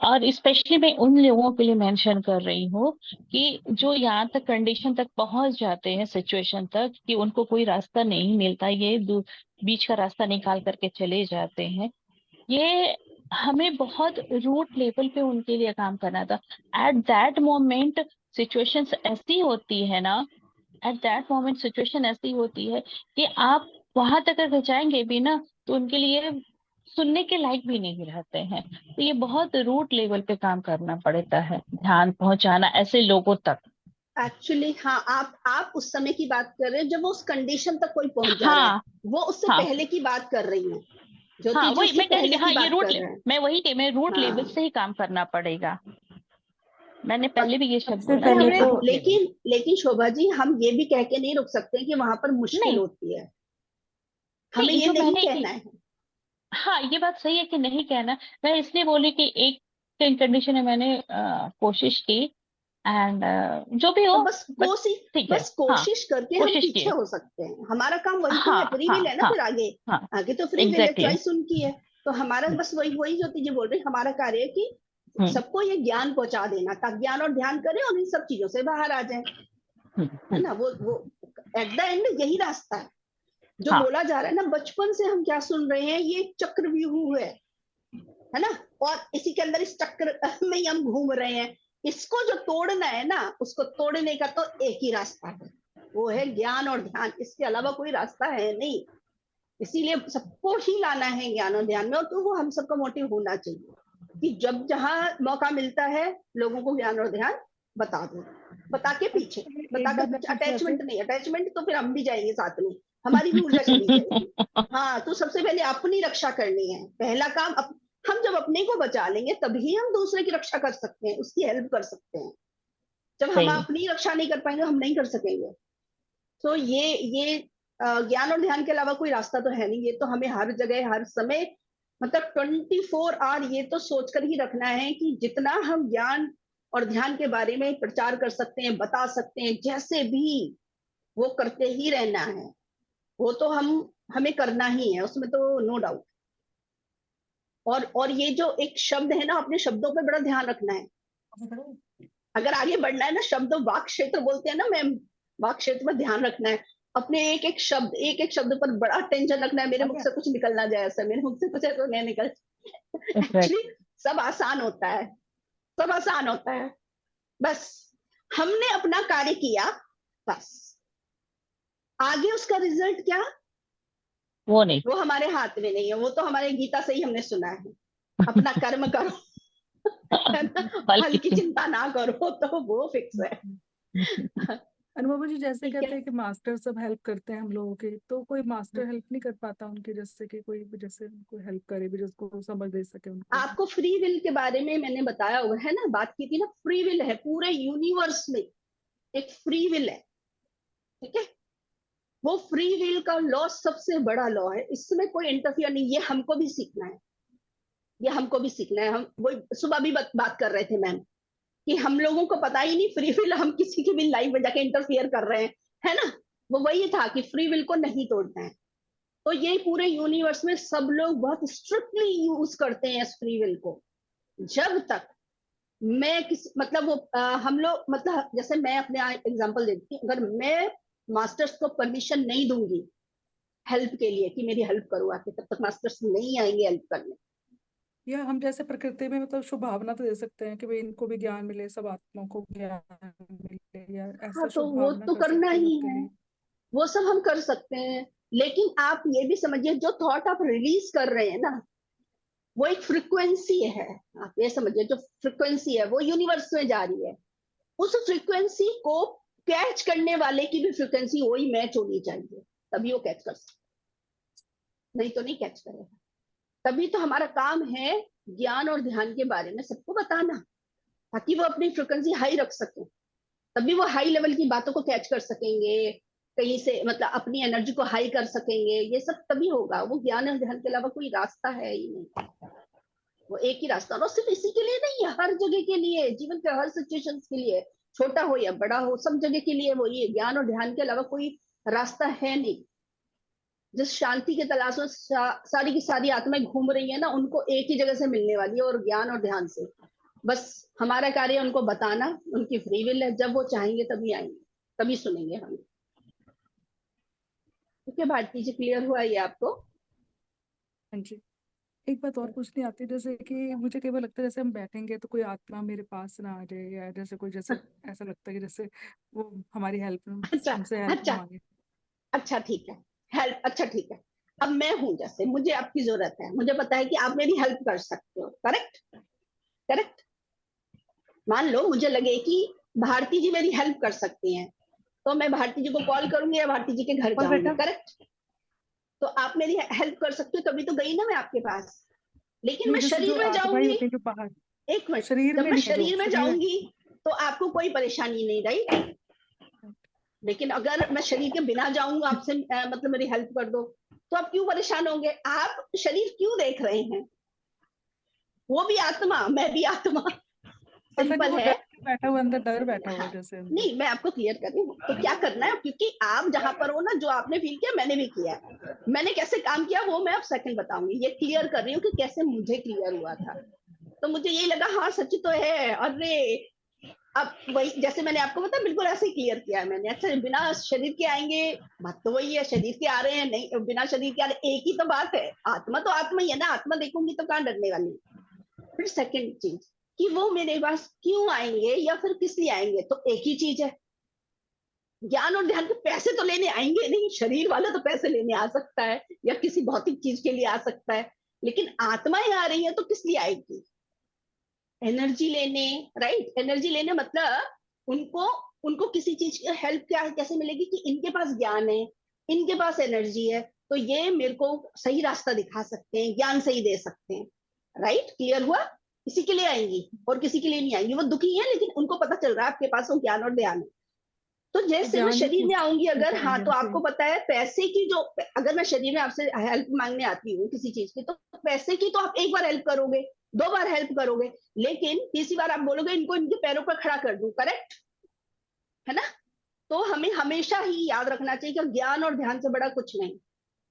[SPEAKER 4] और स्पेशली मैं उन लोगों के लिए मेंशन कर रही हूँ कि जो यहाँ तक कंडीशन तक पहुंच जाते हैं, सिचुएशन तक कि उनको कोई रास्ता नहीं मिलता, ये बीच का रास्ता निकाल करके चले जाते हैं। ये हमें बहुत रूट लेवल पे उनके लिए काम करना था। एट दैट मोमेंट सिचुएशंस ऐसी होती है ना, एट दैट मोमेंट सिचुएशन ऐसी होती है कि आप वहां तक अगर जाएंगे भी ना तो उनके लिए सुनने के लायक भी नहीं रहते हैं। तो ये बहुत रूट लेवल पे काम करना पड़ता है, ध्यान पहुंचाना ऐसे लोगों तक।
[SPEAKER 2] एक्चुअली हाँ, आप उस समय की बात कर रहे हैं जब वो उस कंडीशन तक कोई पहुंच जा रहा है।
[SPEAKER 4] हाँ
[SPEAKER 2] वो उससे
[SPEAKER 4] हाँ
[SPEAKER 2] पहले की बात कर रही हैं, ज्योति
[SPEAKER 4] हाँ,
[SPEAKER 2] जी
[SPEAKER 4] वही
[SPEAKER 2] उससे
[SPEAKER 4] मैं कह रही
[SPEAKER 2] पहले
[SPEAKER 4] हूँ, हाँ
[SPEAKER 2] की
[SPEAKER 4] ये
[SPEAKER 2] बात कर रहे हैं।
[SPEAKER 4] मैं वही मैं रूट लेवल
[SPEAKER 2] हाँ,
[SPEAKER 4] से ही काम करना पड़ेगा। मैंने
[SPEAKER 2] और
[SPEAKER 4] पहले भी ये शब्द
[SPEAKER 3] सबसे
[SPEAKER 4] बोला
[SPEAKER 2] अरे
[SPEAKER 4] कि
[SPEAKER 3] पहले
[SPEAKER 2] हमने,
[SPEAKER 3] तो
[SPEAKER 4] रूट लेवल।
[SPEAKER 2] लेकिन शोभा जी हम ये भी कह के नहीं रुक सकते कि वहां पर मुश्किल
[SPEAKER 4] नहीं
[SPEAKER 2] होती है, हमें
[SPEAKER 4] नहीं,
[SPEAKER 2] ये
[SPEAKER 4] जो
[SPEAKER 2] नहीं
[SPEAKER 4] मैंने,
[SPEAKER 2] कहना है।
[SPEAKER 4] हाँ ये बात सही है कि नहीं कहना। मैं इसलिए बोली कि एक कंडीशन है, मैंने कोशिश की, एंड जो भी
[SPEAKER 2] तो
[SPEAKER 4] हो,
[SPEAKER 2] बस
[SPEAKER 4] बट
[SPEAKER 2] कोशिश,
[SPEAKER 4] ठीक है।
[SPEAKER 2] बस
[SPEAKER 4] हाँ,
[SPEAKER 2] कोशिश करके हम
[SPEAKER 4] कोशिश
[SPEAKER 2] पीछे
[SPEAKER 4] किए।
[SPEAKER 2] हो सकते हैं, हमारा काम वही तो है,
[SPEAKER 4] हाँ
[SPEAKER 2] फ्री
[SPEAKER 4] हाँ
[SPEAKER 2] विल है ना
[SPEAKER 4] हाँ
[SPEAKER 2] फिर आगे।
[SPEAKER 4] हाँ,
[SPEAKER 2] आगे तो फ्री विल है,
[SPEAKER 4] एग्जैक्टली।
[SPEAKER 2] चॉइस उनकी है। तो हमारा बस वही वही जो तुझे बोल रही, हमारा कार्य है कि
[SPEAKER 4] हम्म
[SPEAKER 2] सबको ये ज्ञान पहुंचा देना, ताकि ज्ञान और ध्यान करें और इन सब चीजों से बाहर आ जाए, है
[SPEAKER 4] हम्म,
[SPEAKER 2] ना। वो एट द एंड यही रास्ता है जो
[SPEAKER 4] हाँ
[SPEAKER 2] बोला जा रहा है ना। बचपन से हम क्या सुन रहे हैं, ये चक्रव्यूह है ना। और इसी के अंदर इस चक्र में ही हम घूम रहे हैं। इसको जो तोड़ना है ना, उसको तोड़ने का तो एक ही रास्ता है, वो है ज्ञान और ध्यान। इसके अलावा कोई रास्ता है नहीं। इसीलिए सबको ही लाना है ज्ञान और ध्यान में, और तो वो हम सबका मोटिव होना चाहिए कि जब जहां मौका मिलता है लोगों को ज्ञान और ध्यान बता दो। बता के पीछे,
[SPEAKER 3] एक
[SPEAKER 2] बताकर
[SPEAKER 3] बात मैं
[SPEAKER 2] पीछे,
[SPEAKER 3] पूछ रहा था।
[SPEAKER 2] अटैचमेंट नहीं, अटैचमेंट तो फिर हम भी जाएंगे साथ में, हमारी भी ऊर्जा चली जाएगी। हाँ, तो सबसे पहले अपनी रक्षा करनी है, पहला काम हम जब अपने को बचा लेंगे तभी हम दूसरे की रक्षा कर सकते हैं, उसकी हेल्प कर सकते हैं। जब हम
[SPEAKER 4] सही है।
[SPEAKER 2] अपनी रक्षा नहीं कर पाएंगे, हम नहीं कर सकेंगे। तो ये ज्ञान और ध्यान के अलावा कोई रास्ता तो है नहीं। ये तो हमें हर जगह हर समय, मतलब 24 आवर ये तो सोचकर ही रखना है कि जितना हम ज्ञान और ध्यान के बारे में प्रचार कर सकते हैं, बता सकते हैं, जैसे भी, वो करते ही रहना है। वो तो हमें करना ही है, उसमें तो नो डाउट। और ये जो एक शब्द है ना, अपने शब्दों पे बड़ा ध्यान रखना है। अगर आगे बढ़ना है ना, शब्द वाक क्षेत्र बोलते हैं ना मैम, वाक क्षेत्र में ध्यान रखना है। अपने एक एक शब्द पर बड़ा टेंशन रखना है, मेरे मुख से कुछ निकल ना जाए, ऐसा मेरे मुख से कुछ ऐसा नहीं निकल।
[SPEAKER 4] एग्जैक्ट।
[SPEAKER 2] एक्चुअली सब आसान होता है, सब आसान होता है। बस हमने अपना कार्य किया, बस आगे उसका रिजल्ट क्या,
[SPEAKER 4] वो नहीं।
[SPEAKER 2] वो हमारे हाथ में नहीं है। वो तो हमारे गीता से ही हमने सुना है, अपना कर्म करो, है ना,
[SPEAKER 4] फल
[SPEAKER 2] फल
[SPEAKER 4] की
[SPEAKER 2] की
[SPEAKER 4] चिंता।
[SPEAKER 2] चिंता ना करो, तो वो फिक्स है।
[SPEAKER 3] अनुभव जी, जैसे
[SPEAKER 2] ठीक है।
[SPEAKER 3] कहते हैं कि मास्टर सब हेल्प करते हैं हम लोगों की, तो कोई मास्टर हेल्प नहीं कर पाता उनकी, जैसे कि कोई भी जैसे उनको हेल्प करे भी, जिसको समझ दे सके उनको।
[SPEAKER 2] आपको फ्री विल के बारे में मैंने बताया हुआ है ना, बात की थी ना, फ्री विल है पूरे यूनिवर्स में, एक फ्री विल है, ठीक है। वो फ्री विल का लॉ सबसे बड़ा लॉ है, इसमें कोई इंटरफियर नहीं। ये हमको भी सीखना है, ये हमको भी सीखना है। हम वो सुबह भी बात कर रहे थे मैम कि हम लोगों को पता ही नहीं फ्री विल, हम किसी की भी लाइफ में जाके इंटरफियर कर रहे हैं, है ना। वो वही था कि फ्री विल को नहीं तोड़ना है। तो ये पूरे यूनिवर्स में सब लोग बहुत स्ट्रिक्टली यूज करते हैं इस फ्री विल को। जब तक मैं किसी, मतलब वो हम लोग, मतलब जैसे मैं अपने एग्जांपल देती हूँ, अगर मैं मास्टर्स को परमिशन नहीं दूंगी हेल्प के लिए कि मेरी हेल्प करो आके, तब तक मास्टर्स नहीं आएंगे हेल्प करने।
[SPEAKER 5] या हम जैसे प्रकृति में मतलब शुभ भावना तो दे सकते हैं कि भाई इनको भी ज्ञान मिले, सब आत्माओं को ज्ञान मिले, या
[SPEAKER 2] हाँ
[SPEAKER 5] ऐसा
[SPEAKER 2] तो
[SPEAKER 5] शुभ
[SPEAKER 2] वो
[SPEAKER 5] भावना
[SPEAKER 2] तो
[SPEAKER 5] कर
[SPEAKER 2] करना
[SPEAKER 5] सकते हैं
[SPEAKER 2] ही
[SPEAKER 5] सबके
[SPEAKER 2] है,
[SPEAKER 5] लिए।
[SPEAKER 2] वो सब हम कर सकते हैं, लेकिन आप ये भी समझिए जो थॉट आप रिलीज कर रहे हैं ना, वो एक फ्रिक्वेंसी है। आप ये समझिए जो फ्रिक्वेंसी है वो यूनिवर्स में जा रही है, उस फ्रिक्वेंसी को कैच करने वाले की भी फ्रिक्वेंसी वही मैच होनी चाहिए, तभी वो कैच कर सकते, नहीं तो नहीं कैच करेगा। तभी तो हमारा काम है ज्ञान और ध्यान के बारे में सबको बताना, ताकि वो अपनी फ्रिक्वेंसी हाई रख सके, तभी वो हाई लेवल की बातों को कैच कर सकेंगे, कहीं से मतलब अपनी एनर्जी को हाई कर सकेंगे, ये सब तभी होगा। वो ज्ञान और ध्यान के अलावा कोई रास्ता है ही नहीं, वो एक ही रास्ता, और सिर्फ इसी के लिए नहीं है, हर जगह के लिए, जीवन के हर सिचुएशन के लिए, छोटा हो या बड़ा हो, सब जगह के लिए वो ये ज्ञान और ध्यान के अलावा कोई रास्ता है नहीं। जिस शांति की तलाश में सारी की सारी आत्माएं घूम रही है ना, उनको एक ही जगह से मिलने वाली है, और ज्ञान और ध्यान से। बस हमारा कार्य है उनको बताना, उनकी फ्री विल है, जब वो चाहेंगे तभी आएंगे, तभी सुनेंगे हम। ठीक है भारती जी, क्लियर हुआ ये आपको?
[SPEAKER 5] हाँ जी। एक बात और पूछनी आती है, जैसे कि मुझे कई बार लगता है जैसे हम बैठेंगे तो कोई आत्मा मेरे पास ना आ जाए, या जैसे कोई, जैसे ऐसा लगता है कि जैसे वो हमारी हेल्प,
[SPEAKER 2] अच्छा
[SPEAKER 5] हमसे हेल्प
[SPEAKER 2] अच्छा
[SPEAKER 5] मांगे।
[SPEAKER 2] अच्छा ठीक है, हेल्प, अच्छा ठीक है। अब मैं हूं, जैसे मुझे आपकी जरूरत है, मुझे पता है कि आप मेरी हेल्प कर सकते हो, करेक्ट? करेक्ट। मान लो मुझे लगे कि भारती जी मेरी हेल्प कर सकती हैं, तो मैं भारती जी को कॉल करूंगी या भारती जी के घर
[SPEAKER 3] और
[SPEAKER 2] जाऊंगी,
[SPEAKER 3] बेटा
[SPEAKER 2] करेक्ट? तो आप मेरी हेल्प कर सकते हो, तभी तो गई ना मैं आपके पास। लेकिन
[SPEAKER 5] नहीं,
[SPEAKER 2] मैं
[SPEAKER 5] जैसे जो
[SPEAKER 2] शरीर में
[SPEAKER 5] आत्माएं
[SPEAKER 2] जाऊंगी,
[SPEAKER 5] होती हैं जो बाहर
[SPEAKER 2] एक मिनट,
[SPEAKER 5] शरीर
[SPEAKER 2] जब
[SPEAKER 5] में
[SPEAKER 2] मैं
[SPEAKER 5] नहीं है, जो
[SPEAKER 2] शरीर में
[SPEAKER 5] शरीर में।
[SPEAKER 2] जाऊंगी तो आपको कोई परेशानी नहीं, राइट? लेकिन अगर मैं शरीर के बिना जाऊंगा आपसे मतलब मेरी हेल्प कर दो, तो आप क्यों परेशान होंगे? आप शरीर क्यों देख रहे हैं? वो भी आत्मा, मैं भी आत्मा,
[SPEAKER 5] पता नहीं
[SPEAKER 2] सिंपल
[SPEAKER 5] वो
[SPEAKER 2] है।
[SPEAKER 5] डर बैठा हुआ अंदर, डर बैठा हुआ
[SPEAKER 2] हाँ,
[SPEAKER 5] जैसे अंदर।
[SPEAKER 2] नहीं मैं आपको क्लियर कर रही हूँ, तो क्या करना है, क्योंकि आप जहां पर हो ना, जो आपने फील किया मैंने भी किया है, मैंने कैसे काम किया वो मैं अब सेकंड बताऊंगी, ये क्लियर कर रही हूँ कि कैसे मुझे क्लियर हुआ था। तो मुझे यही लगा हाँ सच तो है, अरे अब वही जैसे मैंने आपको बताया, बिल्कुल ऐसे ही क्लियर किया है मैंने। अच्छा, बिना शरीर के आएंगे, बात तो वही है, शरीर के आ रहे हैं, नहीं बिना शरीर के आ रहे, एक ही तो बात है, आत्मा तो आत्मा ही है ना, आत्मा देखूंगी तो कहाँ डरने वाली। फिर सेकंड चीज कि वो मेरे पास क्यों आएंगे या फिर किस लिए आएंगे, तो एक ही चीज है, ज्ञान और ध्यान के पैसे तो लेने आएंगे नहीं, शरीर वाला तो पैसे लेने आ सकता है या किसी भौतिक चीज के लिए आ सकता है, लेकिन आत्माएं आ रही है तो किस लिए आएगी? एनर्जी लेने, राइट? एनर्जी लेने मतलब उनको उनको किसी चीज की हेल्प क्या कैसे मिलेगी कि इनके पास ज्ञान है, इनके पास एनर्जी है, तो ये मेरे को सही रास्ता दिखा सकते हैं, ज्ञान सही दे सकते हैं, राइट? क्लियर हुआ? इसी के लिए आएंगी और किसी के लिए नहीं आएंगी। वो दुखी है लेकिन उनको पता चल रहा है आपके पास वो ज्ञान और ध्यान है। तो
[SPEAKER 5] तो
[SPEAKER 2] जैसे मैं
[SPEAKER 5] ज्ञान ही
[SPEAKER 2] शरीर में आऊंगी
[SPEAKER 5] पूछना
[SPEAKER 2] अगर, हाँ
[SPEAKER 5] चाहेंगे
[SPEAKER 2] तो
[SPEAKER 5] हमसे।
[SPEAKER 2] आपको पता है पैसे की जो, अगर मैं शरीर में आपसे हेल्प मांगने आती हूँ किसी चीज की, तो पैसे की तो आप एक बार हेल्प करोगे, दो बार हेल्प करोगे, लेकिन तीसरी बार आप बोलोगे इनको इनके पैरों पर खड़ा कर दूं, करेक्ट है ना? तो हमें हमेशा ही याद रखना चाहिए कि ज्ञान और ध्यान से बड़ा कुछ नहीं।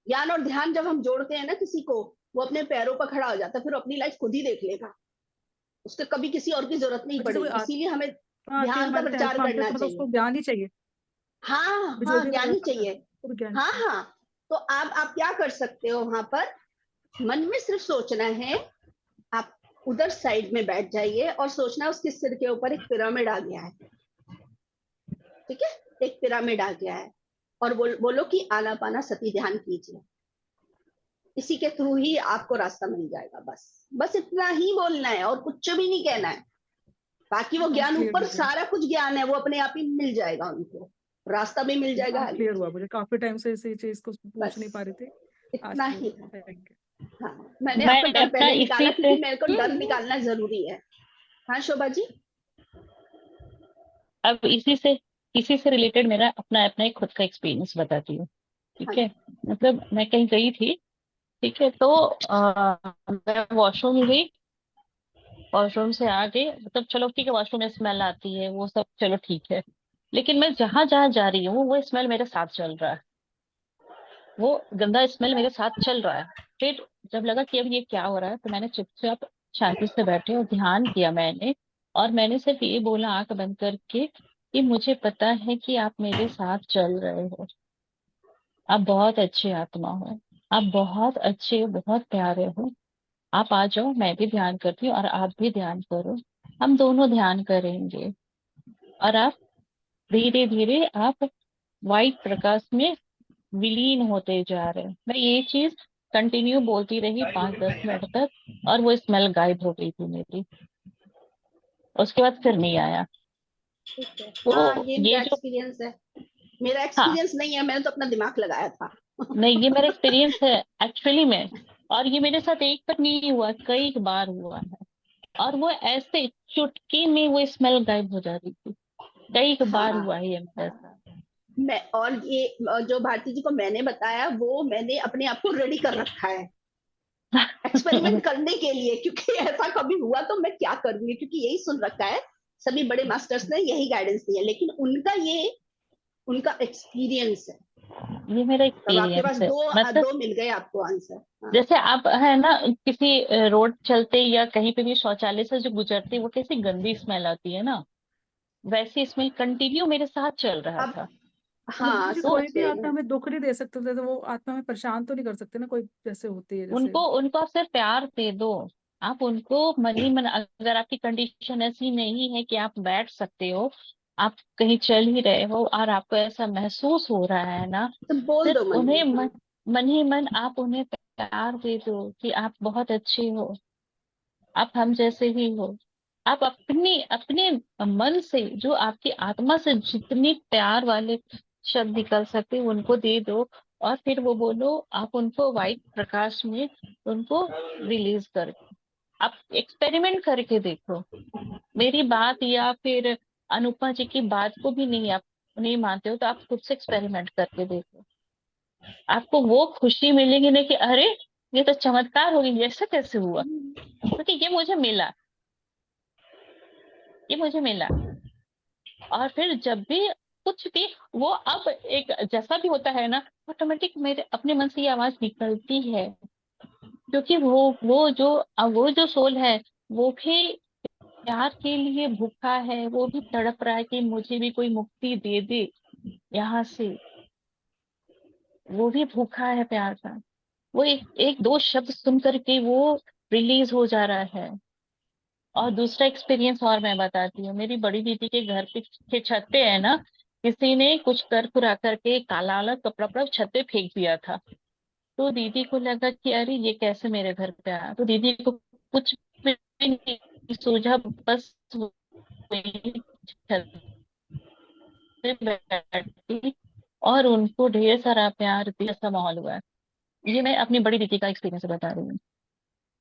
[SPEAKER 2] ज्ञान और ध्यान जब हम जोड़ते हैं ना किसी को, वो अपने पैरों पर खड़ा हो जाता है, फिर अपनी लाइफ खुद ही देख लेगा, उसके कभी किसी और की जरूरत नहीं
[SPEAKER 5] और जैसे कोई
[SPEAKER 2] पड़ेगी। इसीलिए हमें
[SPEAKER 5] आत्मा आके
[SPEAKER 2] ध्यान का
[SPEAKER 5] हमारे से हेल्प
[SPEAKER 2] प्रचार
[SPEAKER 5] मांगते हैं
[SPEAKER 2] करना
[SPEAKER 5] तो मतलब
[SPEAKER 2] चाहिए।
[SPEAKER 5] उसको ज्ञान ही चाहिए।
[SPEAKER 2] हाँ
[SPEAKER 5] जो
[SPEAKER 2] हाँ,
[SPEAKER 5] भी
[SPEAKER 2] ज्ञान
[SPEAKER 5] हमारे
[SPEAKER 2] ही
[SPEAKER 5] पास आता
[SPEAKER 2] चाहिए।
[SPEAKER 5] है उसको भी ज्ञान
[SPEAKER 2] हाँ
[SPEAKER 5] चाहिए।
[SPEAKER 2] हाँ, तो आप क्या कर सकते हो वहां पर, मन में सिर्फ सोचना है, आप उधर साइड में बैठ जाइए और सोचना उसके सिर के ऊपर एक पिरामिड आ गया है, ठीक है? एक पिरामिड आ गया है, और बोलो कि आनापाना सती ध्यान कीजिए, इसी के थ्रू ही आपको रास्ता मिल जाएगा। बस बस इतना ही बोलना है और कुछ भी नहीं कहना है, बाकी वो
[SPEAKER 5] हाँ,
[SPEAKER 2] ज्ञान
[SPEAKER 5] क्लियर
[SPEAKER 2] ऊपर
[SPEAKER 5] हो गया।
[SPEAKER 2] सारा कुछ ज्ञान है, वो अपने आप ही मिल जाएगा उनको, रास्ता भी मिल जाएगा,
[SPEAKER 5] हाँ,
[SPEAKER 2] हल
[SPEAKER 5] क्लियर हुआ, मुझे काफी टाइम से इसी चीज को पूछ
[SPEAKER 2] बस
[SPEAKER 5] नहीं पा रही थी। आज
[SPEAKER 2] इतना
[SPEAKER 5] क्लियर
[SPEAKER 2] ही
[SPEAKER 5] हुआ,
[SPEAKER 2] है।
[SPEAKER 5] Thank you.
[SPEAKER 2] हाँ, मैंने
[SPEAKER 4] मैं
[SPEAKER 2] आपका डर
[SPEAKER 4] अपना
[SPEAKER 2] पहले
[SPEAKER 4] इसी
[SPEAKER 2] निकाला
[SPEAKER 4] से
[SPEAKER 2] क्योंकि मेरे को डर निकालना जरूरी है। हाँ शोभा जी।
[SPEAKER 4] अब इसी से रिलेटेड मेरा अपना अपना एक खुद का एक्सपीरियंस बताती हूँ।
[SPEAKER 2] हाँ
[SPEAKER 4] ठीक है, मतलब मैं कहीं गई थी। ठीक है, तो मैं वॉशरूम गई, वॉशरूम से आ गई, मतलब चलो ठीक है, वॉशरूम में स्मेल आती है वो सब, चलो ठीक है। लेकिन मैं जहां जहां जा रही हूँ वो स्मेल मेरे साथ चल रहा है, वो गंदा स्मेल मेरे साथ चल रहा है। फिर जब लगा कि अब ये क्या हो रहा है, तो मैंने चुपचाप शांति से बैठे और ध्यान किया मैंने, और मैंने सिर्फ ये बोला आंख बंद करके कि मुझे पता है कि आप मेरे साथ चल रहे हो, आप बहुत अच्छे आत्मा हो, आप बहुत अच्छे, बहुत प्यारे हो, आप आ जाओ, मैं भी ध्यान करती हूँ और आप भी ध्यान करो, हम दोनों ध्यान करेंगे और आप धीरे धीरे आप वाइट प्रकाश में विलीन होते जा रहे हैं। मैं ये चीज कंटिन्यू बोलती रही 5-10 मिनट तक और वो स्मेल गायब हो गई थी मेरी। उसके बाद फिर नहीं आया।
[SPEAKER 2] ठीक है। हाँ,
[SPEAKER 4] तो
[SPEAKER 2] ये
[SPEAKER 4] ये
[SPEAKER 2] इनका
[SPEAKER 4] जो,
[SPEAKER 2] एक्सपीरियंस है, मेरा
[SPEAKER 4] हाँ,
[SPEAKER 2] एक्सपीरियंस नहीं है, मैंने तो अपना दिमाग लगाया था।
[SPEAKER 4] नहीं ये मेरा एक्सपीरियंस है एक्चुअली में। और ये मेरे साथ एक बार नहीं हुआ, कई बार हुआ है। और वो ऐसे चुटकी में वो स्मेल गायब हो जा रही थी। कई बार
[SPEAKER 2] हाँ,
[SPEAKER 4] हुआ है ये मेरे साथ।
[SPEAKER 2] मैं और ये जो भारती जी को मैंने बताया वो मैंने अपने आप को रेडी कर रखा है एक्सपेरिमेंट करने के लिए, क्योंकि ऐसा कभी हुआ तो मैं क्या करूंगी, क्योंकि यही सुन रखा है, सभी बड़े मास्टर्स ने यही गाइडेंस दी है, लेकिन उनका एक्सपीरियंस है।
[SPEAKER 4] ये मेरा
[SPEAKER 2] तब आपके पास
[SPEAKER 4] एक्सपीरियंस है,
[SPEAKER 2] दो
[SPEAKER 4] मतलब
[SPEAKER 2] दो मिल गए आपको आंसर। हाँ,
[SPEAKER 4] जैसे आप है ना किसी रोड चलते या कहीं पे भी शौचालय से जो गुजरते वो कैसी गंदी स्मेल आती है ना, वैसी स्मेल कंटिन्यू मेरे साथ चल रहा
[SPEAKER 2] अब
[SPEAKER 4] था।
[SPEAKER 5] मतलब
[SPEAKER 2] हाँ
[SPEAKER 5] जैसे
[SPEAKER 4] तो
[SPEAKER 5] कोई
[SPEAKER 2] समझ
[SPEAKER 5] भी
[SPEAKER 2] गई
[SPEAKER 5] आत्मा
[SPEAKER 2] मैं।
[SPEAKER 5] हमें दुख नहीं दे सकते थे, तो वो आत्मा हमें परेशान तो नहीं कर सकते ना, कोई जैसे होती है जैसे।
[SPEAKER 4] उनको उनको आप सिर्फ प्यार दे दो। आप उनको मन ही मन, अगर आपकी कंडीशन ऐसी नहीं है कि आप बैठ सकते हो, आप कहीं चल ही रहे हो और आपको ऐसा महसूस हो रहा है ना,
[SPEAKER 2] तो बोल दो
[SPEAKER 4] सिर्फ
[SPEAKER 2] मन में।
[SPEAKER 4] उन्हें
[SPEAKER 2] हाँ,
[SPEAKER 4] मन ही मन आप उन्हें प्यार दे दो कि आप बहुत अच्छे हो, आप हम जैसे ही हो। आप अपनी अपने मन से, जो आपकी आत्मा से जितनी प्यार वाले शब्द निकल सकते उनको दे दो। और फिर वो बोलो, आप उनको वाइट प्रकाश में उनको रिलीज कर, आप एक्सपेरिमेंट करके देखो। मेरी बात या फिर अनुपमा जी की बात को भी नहीं, आप नहीं मानते हो तो आप खुद से एक्सपेरिमेंट करके देखो। आपको वो खुशी मिलेगी ना कि अरे ये तो चमत्कार हो गई, ऐसा कैसे हुआ, क्योंकि ये मुझे मिला। और फिर जब भी कुछ भी, वो अब एक जैसा भी होता है ना, ऑटोमेटिक मेरे अपने मन से ये आवाज निकलती है, क्योंकि वो जो सोल है, वो भी प्यार के लिए भूखा है, वो भी तड़प रहा है कि मुझे भी कोई मुक्ति दे दे यहाँ से। वो भी भूखा है प्यार का। वो एक एक दो शब्द सुन करके वो रिलीज हो जा रहा है। और दूसरा एक्सपीरियंस और मैं बताती हूँ, मेरी बड़ी दीदी के घर के छत पे है ना, किसी ने कुछ कर कुरा करके काला वाला कपड़ा वपड़ा छत पे फेंक दिया था। तो दीदी को लगा कि अरे ये कैसे मेरे घर पे आया, तो दीदी को कुछ भी नहीं सूझा, बस वही छत पे बैठी और उनको ढेर सारा प्यार दिया, ऐसा माहौल हुआ है। ये मैं अपनी बड़ी दीदी का एक्सपीरियंस बता रही हूँ।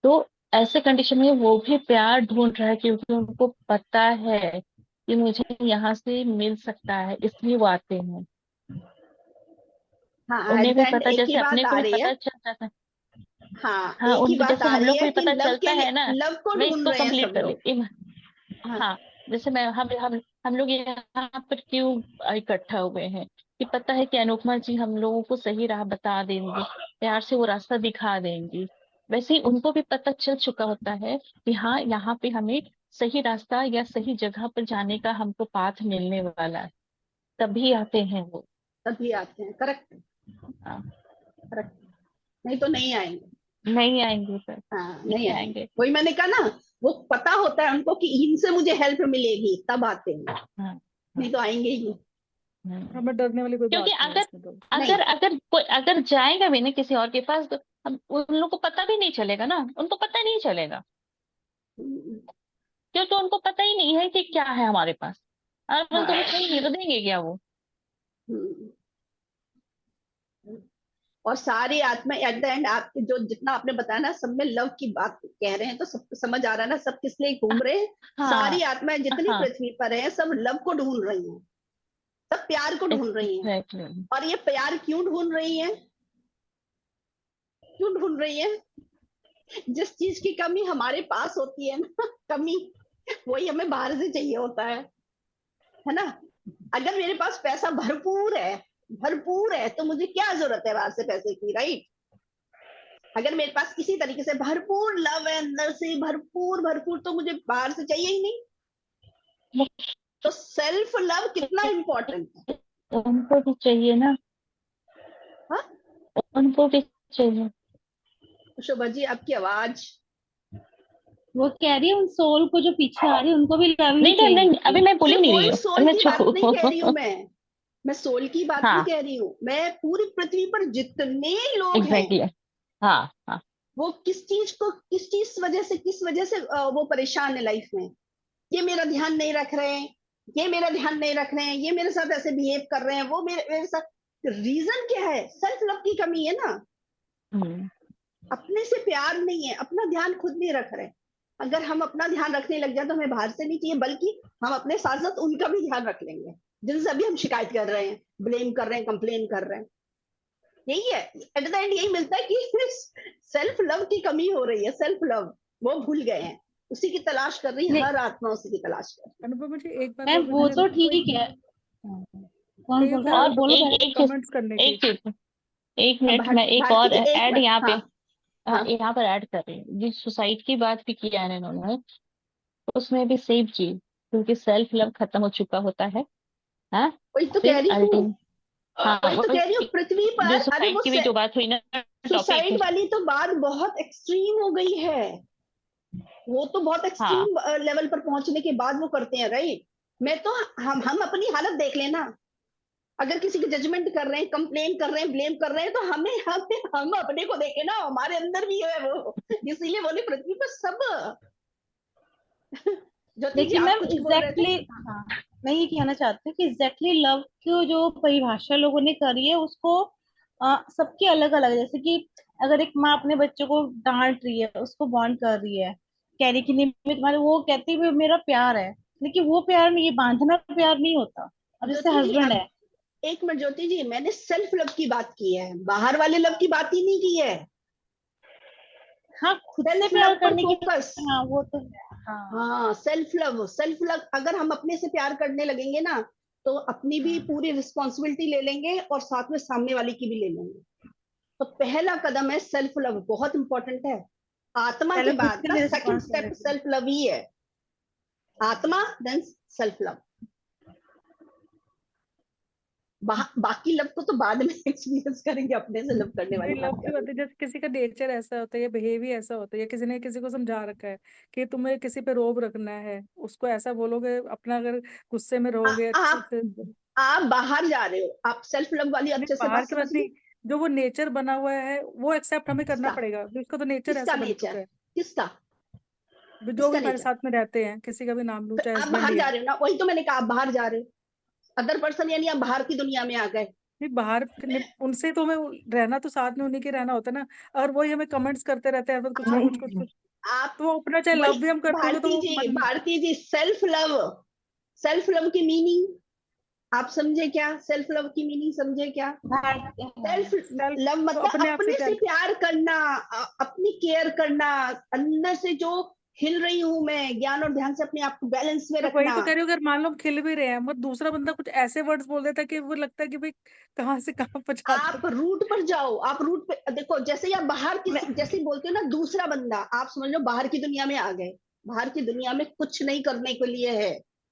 [SPEAKER 4] तो ऐसे कंडीशन में वो भी प्यार ढूंढ रहा है, क्योंकि उनको पता है कि मुझे यहाँ से मिल सकता है, इसलिए वो आते हैं।
[SPEAKER 2] हाँ,
[SPEAKER 4] उन्हें
[SPEAKER 2] एट द
[SPEAKER 4] भी
[SPEAKER 2] एंड
[SPEAKER 4] पता,
[SPEAKER 2] एक ही
[SPEAKER 4] जैसे
[SPEAKER 2] बात
[SPEAKER 4] अपने को
[SPEAKER 2] आ
[SPEAKER 4] भी
[SPEAKER 2] रही है।
[SPEAKER 4] पता चल जाता है।
[SPEAKER 2] हाँ,
[SPEAKER 4] हाँ,
[SPEAKER 2] एक ही
[SPEAKER 4] उनको
[SPEAKER 2] बात
[SPEAKER 4] जैसे
[SPEAKER 2] आ
[SPEAKER 4] हम
[SPEAKER 2] रही
[SPEAKER 4] लोग को
[SPEAKER 2] है
[SPEAKER 4] भी
[SPEAKER 2] कि
[SPEAKER 4] पता
[SPEAKER 2] लव
[SPEAKER 4] चलता
[SPEAKER 2] के
[SPEAKER 4] है
[SPEAKER 2] लिए,
[SPEAKER 4] ना।
[SPEAKER 2] लव को
[SPEAKER 4] मैं
[SPEAKER 2] ढूंढ
[SPEAKER 4] इसको
[SPEAKER 2] रहे हैं
[SPEAKER 4] कंप्लीट
[SPEAKER 2] सब
[SPEAKER 4] कर ली
[SPEAKER 2] लोग। हाँ,
[SPEAKER 4] हाँ, जैसे मैं हम लोग यहाँ पर क्यों इकट्ठा हुए हैं, कि पता है कि अनुपमा जी हम लोगों को सही राह बता देंगी, प्यार से वो रास्ता दिखा देंगी। वैसे ही उनको भी पता चल चुका होता है कि हाँ, यहाँ पे हमें सही रास्ता या सही जगह पर जाने का हमको पाथ मिलने वाला है, तभी आते हैं वो।
[SPEAKER 2] तभी आते हैं। करेक्ट,
[SPEAKER 4] हाँ,
[SPEAKER 2] करेक्ट। नहीं तो नहीं आएंगे।
[SPEAKER 4] नहीं आएंगे सर,
[SPEAKER 2] हाँ, नहीं
[SPEAKER 4] नहीं
[SPEAKER 2] आएंगे,
[SPEAKER 4] आएंगे।
[SPEAKER 2] वही मैंने कहा ना, वो पता होता है उनको कि इनसे मुझे हेल्प मिलेगी, तब आते हैं,
[SPEAKER 4] हाँ, हाँ,
[SPEAKER 2] नहीं तो आएंगे ही नहीं।
[SPEAKER 4] हाँ।
[SPEAKER 5] हमें डरने वाली कोई
[SPEAKER 4] क्योंकि
[SPEAKER 5] बात नहीं है
[SPEAKER 4] अगर
[SPEAKER 5] इसमें तो।
[SPEAKER 2] नहीं।
[SPEAKER 4] अगर अगर कोई अगर जाएगा भी ना किसी और के पास, तो हम उन लोग को पता भी नहीं चलेगा ना, उनको पता नहीं चलेगा,
[SPEAKER 2] हम्म,
[SPEAKER 4] क्योंकि उनको पता ही नहीं है कि क्या है हमारे पास। और हम तो
[SPEAKER 2] हाँ।
[SPEAKER 4] कुछ नहीं तो देंगे क्या वो।
[SPEAKER 2] हम्म, और सारी आत्मा एट द एंड आपके जो जितना आपने बताया ना, सब में लव की बात कह रहे हैं, तो सब समझ आ रहा है ना, सब किस लिए घूम रहे हैं।
[SPEAKER 4] हाँ,
[SPEAKER 2] सारी आत्माएं जितनी
[SPEAKER 4] हाँ,
[SPEAKER 2] पृथ्वी पर है सब लव को ढूंढ रही हैं, सब प्यार को ढूंढ रही हैं।
[SPEAKER 4] एग्जैक्टली।
[SPEAKER 2] और ये प्यार क्यों ढूंढ रही है, क्यों ढूंढ रही है? जिस चीज की कमी हमारे पास होती है ना, कमी, वही हमें बाहर से चाहिए होता है ना। अगर मेरे पास पैसा भरपूर है, भरपूर है, तो मुझे क्या जरूरत है बाहर से पैसे की, राइट? अगर मेरे पास किसी तरीके से भरपूर लव है, अंदर से भरपूर भरपूर, तो मुझे बाहर से चाहिए ही नहीं। तो सेल्फ लव कितना इम्पोर्टेंट है।
[SPEAKER 4] उनको भी चाहिए ना,
[SPEAKER 2] हाँ
[SPEAKER 4] उनको भी चाहिए।
[SPEAKER 2] शोभा जी आपकी आवाज।
[SPEAKER 1] वो कह रही है उन सोल को जो पीछे आ रही है उनको भी लव ही
[SPEAKER 4] नहीं नहीं नहीं, अभी
[SPEAKER 1] चाहिए।
[SPEAKER 4] मैं बोल ही नहीं रही
[SPEAKER 2] ओल्ड
[SPEAKER 4] हूँ,
[SPEAKER 2] सोल
[SPEAKER 4] मैं
[SPEAKER 2] की बात नहीं कह रही हूँ
[SPEAKER 4] छू
[SPEAKER 2] मैं सोल की बात नहीं
[SPEAKER 4] हाँ
[SPEAKER 2] कह रही हूँ, मैं पूरी पृथ्वी पर जितने लोग हैं
[SPEAKER 4] एग्जैक्टली हाँ हाँ
[SPEAKER 2] वो किस चीज वजह से, किस वजह से वो परेशान है लाइफ में। ये मेरा ध्यान नहीं रख रहे हैं, ये मेरा ध्यान नहीं रख रहे हैं, ये मेरे साथ ऐसे बिहेव कर रहे हैं, वो मेरे साथ। रीजन क्या है? सेल्फ लव की कमी है ना।
[SPEAKER 4] हम्म,
[SPEAKER 2] अपने से प्यार नहीं है, अपना ध्यान खुद नहीं रख रहे। अगर हम अपना ध्यान रखने लग जाए तो हमें बाहर से नहीं चाहिए, बल्कि हम अपने साथ साथ उनका भी ध्यान रख लेंगे जिनसे अभी हम शिकायत कर रहे हैं, ब्लेम कर रहे हैं, कंप्लेन कर रहे हैं। यही है, एट द एंड यही मिलता है कि सेल्फ लव की कमी हो रही है। सेल्फ लव वो भूल गए हैं, उसी की तलाश कर रही है,
[SPEAKER 1] नहीं
[SPEAKER 2] हर आत्मा उसी की तलाश कर रही
[SPEAKER 5] अनुभव मुझे एक बात
[SPEAKER 1] मैम
[SPEAKER 5] और
[SPEAKER 1] वो
[SPEAKER 5] बताइए,
[SPEAKER 1] तो
[SPEAKER 5] कोई
[SPEAKER 1] ठीक है। कौन
[SPEAKER 5] कई
[SPEAKER 1] बोल रहा
[SPEAKER 5] होता
[SPEAKER 1] है?
[SPEAKER 5] है
[SPEAKER 1] आप
[SPEAKER 5] ना
[SPEAKER 4] और
[SPEAKER 1] बोलो
[SPEAKER 4] एक
[SPEAKER 1] पहले।
[SPEAKER 4] एक चीज,
[SPEAKER 5] कमेंट्स करने की।
[SPEAKER 4] एक चीज, एक
[SPEAKER 2] है।
[SPEAKER 4] मिनट मैं एक
[SPEAKER 2] भारती
[SPEAKER 4] और
[SPEAKER 2] जी एक
[SPEAKER 4] ऐड
[SPEAKER 2] मिनट,
[SPEAKER 4] यहाँ पे,
[SPEAKER 2] हाँ हाँ।
[SPEAKER 4] यहाँ पर ऐड कर रही हूँ। जिस सुसाइड की बात भी किया है इन्होंने, उसमें भी सेम चीज, क्योंकि सेल्फ लव खत्म हो चुका होता है। हाँ,
[SPEAKER 2] वही तो कह
[SPEAKER 4] फिर
[SPEAKER 2] रही हूँ,
[SPEAKER 4] अल्टीम हाँ
[SPEAKER 2] वही तो कह रही हूँ
[SPEAKER 4] वही,
[SPEAKER 2] पृथ्वी
[SPEAKER 4] जो
[SPEAKER 2] पर। अरे
[SPEAKER 4] सुसाइड
[SPEAKER 2] वो
[SPEAKER 4] की भी जो बात हुई ना टॉपिक,
[SPEAKER 2] सुसाइड वाली तो बात बहुत एक्सट्रीम हो गई है। वो तो बहुत
[SPEAKER 4] हाँ
[SPEAKER 2] एक्सट्रीम लेवल पर पहुंचने के बाद वो करते हैं, राइट। मैं तो हम अपनी हालत देख लेना। अगर किसी की जजमेंट कर रहे हैं, कंप्लेन कर रहे हैं, ब्लेम कर रहे हैं, तो हम अपने को देखे ना, हमारे अंदर भी है वो। इसीलिए बोले पृथ्वी पर सब। ज्योति जी
[SPEAKER 1] देखिए
[SPEAKER 2] आप
[SPEAKER 1] मैम
[SPEAKER 2] कुछ बोल रहे थे।
[SPEAKER 1] एग्जैक्टली हाँ, मैं ये कहना चाहती हूँ कि एग्जैक्टली लव की जो परिभाषा लोगों ने करी है उसको सबकी अलग अलग है। जैसे कि अगर एक माँ अपने बच्चे को डांट रही है, उसको वार्न कर रही है, कह रही कि नहीं मैं तुम्हारे, वो कहती है मेरा प्यार है, लेकिन वो प्यार नहीं, ये बांधना प्यार नहीं होता। अब जैसे
[SPEAKER 2] ज्योति जी
[SPEAKER 1] हस्बैंड
[SPEAKER 2] अब
[SPEAKER 1] है।
[SPEAKER 2] एक मिनट ज्योति जी, मैंने सेल्फ लव की बात की है, बाहर वाले लव की बात ही नहीं की है।
[SPEAKER 1] हाँ खुद से
[SPEAKER 2] सेल्फ
[SPEAKER 1] प्यार
[SPEAKER 2] लव पर
[SPEAKER 1] करने की।
[SPEAKER 2] फोकस।
[SPEAKER 1] हाँ वो तो है हाँ।
[SPEAKER 2] हाँ सेल्फ लव, सेल्फ लव अगर हम अपने से प्यार करने लगेंगे ना, तो अपनी भी
[SPEAKER 1] हाँ
[SPEAKER 2] पूरी रिस्पॉन्सिबिलिटी ले लेंगे और साथ में सामने वाले की भी ले लेंगे। तो पहला कदम है सेल्फ लव, बहुत इंपॉर्टेंट है। आत्मा
[SPEAKER 1] पहले
[SPEAKER 2] के
[SPEAKER 1] खुद
[SPEAKER 2] बाद
[SPEAKER 1] के
[SPEAKER 2] का
[SPEAKER 1] लिए
[SPEAKER 2] second step
[SPEAKER 1] responsibility.
[SPEAKER 2] Self love ही है। आत्मा देन सेल्फ लव। बाकी लव को तो बाद में एक्सपीरियंस करेंगे, अपने से लव करने
[SPEAKER 5] नहीं
[SPEAKER 2] वाली
[SPEAKER 5] लव
[SPEAKER 2] बात
[SPEAKER 5] की
[SPEAKER 2] कर
[SPEAKER 5] बात है,
[SPEAKER 2] रही
[SPEAKER 5] जैसे किसी का नेचर ऐसा होता है या बिहेवियर ऐसा होता है, या किसी ने किसी को समझा रखा है कि तुम्हें किसी पे रोब रखना है, उसको ऐसा बोलोगे, अपना अगर गुस्से में
[SPEAKER 2] हूँ।
[SPEAKER 5] रहोगे अच्छे
[SPEAKER 2] आप
[SPEAKER 5] से।
[SPEAKER 2] आप बाहर जा रहे हो, आप सेल्फ लव वाली
[SPEAKER 5] नहीं
[SPEAKER 2] अच्छे से
[SPEAKER 5] बाहर
[SPEAKER 2] बात
[SPEAKER 5] की बात
[SPEAKER 2] समझिए।
[SPEAKER 5] नहीं, जो वो नेचर बना हुआ है वो एक्सेप्ट हमें करना
[SPEAKER 2] किसका?
[SPEAKER 5] पड़ेगा, उसका तो नेचर
[SPEAKER 2] किसका
[SPEAKER 5] ऐसा बन
[SPEAKER 2] नेचर?
[SPEAKER 5] चुका है।
[SPEAKER 2] किसका?
[SPEAKER 5] जो भी
[SPEAKER 2] किसका
[SPEAKER 5] हमारे
[SPEAKER 2] नेचर?
[SPEAKER 5] साथ में रहते हैं, किसी का भी नाम लूं,
[SPEAKER 2] तो
[SPEAKER 5] चाहे
[SPEAKER 2] आप
[SPEAKER 5] हस्बैंड
[SPEAKER 2] बाहर
[SPEAKER 5] ही
[SPEAKER 2] जा
[SPEAKER 5] है।
[SPEAKER 2] रहे हो ना, वही तो मैंने कहा, आप बाहर जा रहे हो। अदर पर्सन यानी आप बाहर की दुनिया में आ गए।
[SPEAKER 5] नहीं उनसे तो हमें रहना तो साथ में उन्हीं के रहना होता है ना। और वही हमें कमेंट्स करते रहते हैं हर वक्त कुछ ना कुछ कुछ
[SPEAKER 3] नहीं,
[SPEAKER 5] कुछ।
[SPEAKER 2] आप
[SPEAKER 5] तो वो अपना चाहे
[SPEAKER 2] वही,
[SPEAKER 5] लव भी हम करते होंगे तो वो मन।
[SPEAKER 2] भारती जी सेल्फ लव, सेल्फ लव की मीनिंग आप समझे क्या? सेल्फ लव की मीनिंग समझे क्या? सेल्फ
[SPEAKER 5] सेल्फ
[SPEAKER 2] लव
[SPEAKER 5] तो
[SPEAKER 2] मतलब
[SPEAKER 5] अपने आप से
[SPEAKER 2] अपने से
[SPEAKER 5] प्यार।
[SPEAKER 2] प्यार करना, अपनी केयर करना, अंदर से जो हिल रही हूं मैं, ज्ञान और ध्यान से अपने आप को बैलेंस में
[SPEAKER 5] मैं वही
[SPEAKER 2] रखना।
[SPEAKER 5] तो कह रही हूँ, अगर मान लो हम खिल भी रहे हैं मगर दूसरा बंदा कुछ ऐसे वर्ड्स बोल देता है कि वो लगता है कि भाई कहाँ से कहाँ पहुंचा
[SPEAKER 2] आप
[SPEAKER 5] दिया।
[SPEAKER 2] रूट पर जाओ, आप रूट पे देखो। जैसे ही आप बाहर
[SPEAKER 1] मैं
[SPEAKER 2] किसी, जैसे ही बोलते हो ना दूसरा बंदा, आप समझ लो बाहर की दुनिया में आ गए। बाहर की दुनिया में कुछ नहीं करने के लिए है,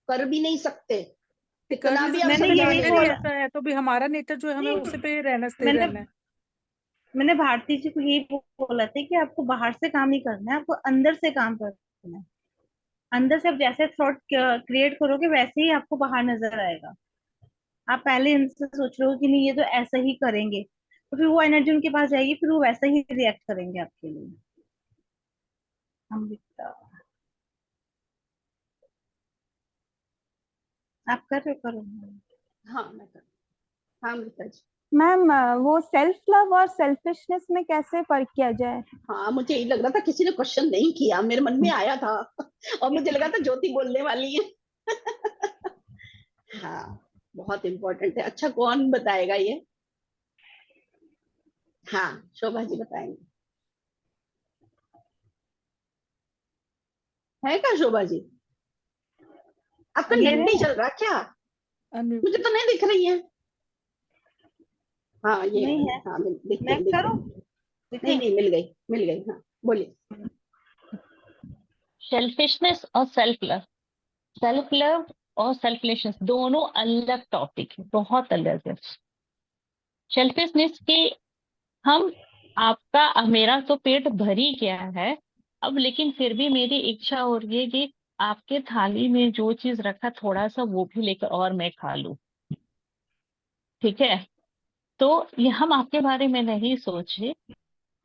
[SPEAKER 2] कर भी नहीं सकते,
[SPEAKER 5] कर
[SPEAKER 2] कितना
[SPEAKER 5] नहीं
[SPEAKER 2] भी
[SPEAKER 5] सकते
[SPEAKER 2] आप
[SPEAKER 1] मैंने
[SPEAKER 5] मतलब
[SPEAKER 2] समझा
[SPEAKER 1] यही
[SPEAKER 2] ले
[SPEAKER 5] नेचर ही
[SPEAKER 2] लो।
[SPEAKER 1] बोला।
[SPEAKER 5] ऐसा है, तो भी हमारा नेचर जो है हमें
[SPEAKER 1] नहीं
[SPEAKER 5] उसी पे रहना, स्थिर
[SPEAKER 1] मैंने
[SPEAKER 5] रहना है।
[SPEAKER 1] मैंने भारती जी को यही बोला था कि आपको बाहर से काम नहीं करना है, आपको अंदर से काम करना है। अंदर से आप जैसे थॉट क्रिएट करोगे वैसे ही आपको बाहर नजर आएगा। आप पहले इनसे सोच रहे हो कि नहीं ये तो ऐसा ही करेंगे, तो फिर वो एनर्जी उनके पास जाएगी, फिर वो वैसा ही रिएक्ट करेंगे आपके लिए। अमृता आप कर रहे हो? करो।
[SPEAKER 2] हाँ मैं कर, हाँ अमृता जी।
[SPEAKER 6] मैम वो सेल्फ लव और सेल्फिशनेस में कैसे फर्क किया जाए?
[SPEAKER 2] हाँ मुझे यही लग रहा था किसी ने क्वेश्चन नहीं किया, मेरे मन में आया था और मुझे लगा था ज्योति बोलने वाली है। हाँ बहुत इंपॉर्टेंट है। अच्छा कौन बताएगा ये? हाँ शोभा जी बताएंगे। है क्या शोभा जी? आपका
[SPEAKER 1] ये
[SPEAKER 2] नेट
[SPEAKER 1] है।
[SPEAKER 2] नहीं चल रहा क्या?
[SPEAKER 5] अनम्यूट।
[SPEAKER 2] मुझे तो नहीं दिख रही है। हाँ ये
[SPEAKER 1] नहीं है।
[SPEAKER 2] हाँ दिख
[SPEAKER 1] मैं
[SPEAKER 2] गई, दिख
[SPEAKER 1] करूँ?
[SPEAKER 2] गई। नहीं
[SPEAKER 1] दिखे?
[SPEAKER 2] नहीं मिल गई हाँ बोलिए।
[SPEAKER 4] सेल्फिशनेस और सेल्फ लव, सेल्फ लव और सेल्फलेसनेस दोनों अलग टॉपिक है, बहुत अलग है। सेल्फिशनेस के हम आपका मेरा तो पेट भर ही गया है अब, लेकिन फिर भी मेरी इच्छा हो रही है कि आपके थाली में जो चीज रखा थोड़ा सा वो भी लेकर और मैं खा लूं। ठीक है, तो ये हम आपके बारे में नहीं सोचे,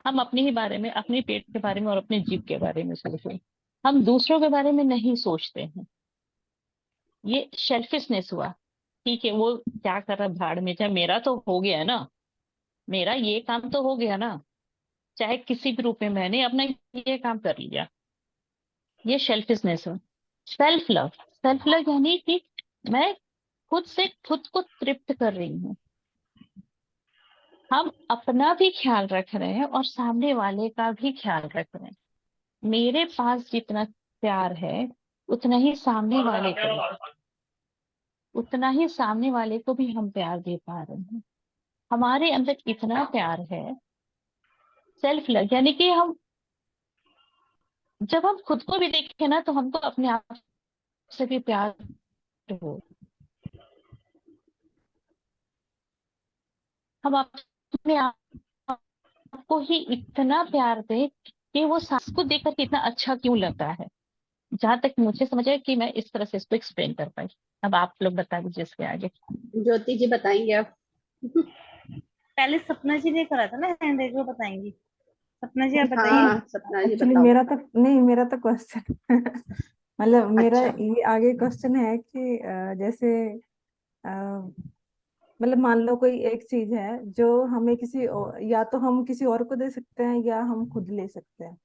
[SPEAKER 4] हम अपने ही बारे में, अपने पेट के बारे में और अपने जीव के बारे में सोचे, हम दूसरों के बारे में नहीं सोचते हैं। ये सेल्फिशनेस हुआ। ठीक है, वो क्या कर रहा भाड़ में जाए, मेरा तो हो गया ना, मेरा ये काम तो हो गया ना, चाहे किसी भी रूप में मैंने अपना ये काम कर लिया, ये सेल्फिशनेस है। सेल्फ लव, सेल्फ लव यानी कि मैं खुद से खुद को तृप्त कर रही हूँ, हम अपना भी ख्याल रख रहे हैं और सामने वाले का भी ख्याल रख रहे हैं। मेरे पास जितना प्यार है उतना ही सामने वाले को, उतना ही सामने वाले को भी हम प्यार दे पा रहे हैं, हमारे अंदर इतना प्यार है। सेल्फ लव यानी कि हम जब हम खुद को भी देखें ना तो हमको अपने आप से भी प्यार हो, हम अपने आप को ही इतना प्यार दे कि वो सांस को देखकर के इतना अच्छा क्यों लगता है। जहां तक मुझे समझ आया कि मैं इस तरह से इसको एक्सप्लेन कर पाई। अब आप लोग बता दीजिए इसके आगे।
[SPEAKER 2] ज्योति जी बताएंगे आप।
[SPEAKER 1] पहले सपना जी ने करा था ना हैंड रेज, वो बताएंगी। सपना जी आप बताइए।
[SPEAKER 2] हाँ सपना जी
[SPEAKER 3] एक्चुअली
[SPEAKER 2] बताओ।
[SPEAKER 3] मेरा तो नहीं, मेरा तो क्वेश्चन मतलब मेरा
[SPEAKER 2] अच्छा।
[SPEAKER 3] ये आगे क्वेश्चन है कि जैसे अ, मतलब मान लो कोई एक चीज है जो हमें या तो हम किसी और को दे सकते हैं या हम खुद ले सकते हैं,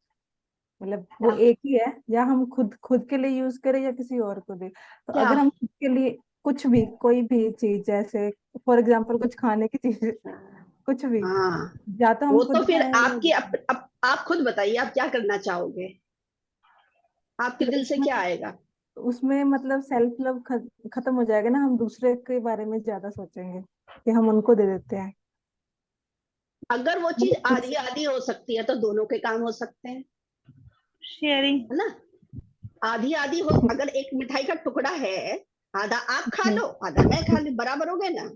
[SPEAKER 3] मतलब वो
[SPEAKER 2] क्या
[SPEAKER 3] एक ही है, या हम खुद खुद के लिए यूज करें या किसी और को दे। तो
[SPEAKER 2] क्या
[SPEAKER 3] अगर हम खुद के लिए कुछ भी, कोई भी चीज, जैसे फॉर एग्जांपल कुछ खाने की चीज, कुछ भी,
[SPEAKER 2] हाँ,
[SPEAKER 3] या तो हम
[SPEAKER 2] वो तो
[SPEAKER 3] खुद
[SPEAKER 2] फिर
[SPEAKER 3] खाएं या
[SPEAKER 2] आपकी आप खुद बताइए आप क्या करना चाहोगे, आपके
[SPEAKER 3] फिर
[SPEAKER 2] दिल से
[SPEAKER 3] उसमें
[SPEAKER 2] क्या आएगा।
[SPEAKER 3] उसमें मतलब सेल्फ लव खत्म हो जाएगा ना, हम दूसरे के बारे में ज्यादा सोचेंगे कि हम उनको दे देते हैं।
[SPEAKER 2] अगर वो चीज
[SPEAKER 3] मतलब खुद
[SPEAKER 2] आधी
[SPEAKER 3] से
[SPEAKER 2] आधी हो सकती है तो दोनों के काम हो सकते हैं,
[SPEAKER 1] शेयरिंग।
[SPEAKER 2] है ना। आधी आधी हो, अगर एक मिठाई का टुकड़ा है, आधा आप खा लो आधा मैं खा लूं, बराबर हो गए ना।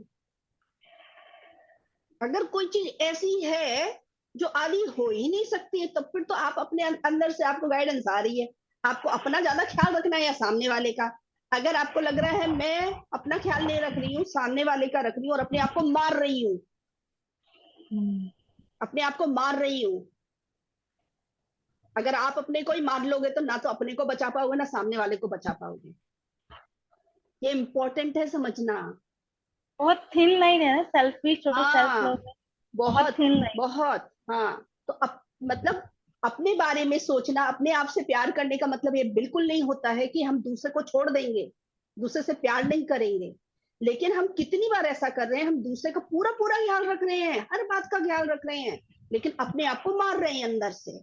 [SPEAKER 2] अगर कोई चीज ऐसी है जो आधी हो ही नहीं सकती है, तो फिर तो आप अपने अंदर से आपको गाइडेंस आ रही है, आपको अपना ज्यादा ख्याल रखना है या सामने वाले का। अगर आपको लग रहा है मैं अपना ख्याल नहीं रख रही हूँ, सामने वाले का रख रही हूँ और अपने आप को मार रही हूँ,
[SPEAKER 3] हम्म,
[SPEAKER 2] अपने आप को मार रही हूँ, अगर आप अपने को ही मार लोगे तो ना तो अपने को बचा पाओगे ना सामने वाले को बचा पाओगे। ये इंपॉर्टेंट है समझना।
[SPEAKER 1] बहुत थिन लाइन है ना, सेल्फिश और सेल्फ
[SPEAKER 2] हाँ,
[SPEAKER 1] लव में। बहुत
[SPEAKER 2] बहुत
[SPEAKER 1] थिन लाइन।
[SPEAKER 2] बहुत। हाँ, तो मतलब अपने बारे में सोचना, अपने आप से प्यार करने का मतलब ये बिल्कुल नहीं होता है कि हम दूसरे को छोड़ देंगे, दूसरे से प्यार नहीं करेंगे। लेकिन हम कितनी बार ऐसा कर रहे हैं, हम दूसरे का पूरा पूरा ख्याल रख रहे हैं, हर बात का ख्याल रख रहे हैं, लेकिन अपने आप को मार रहे हैं अंदर से।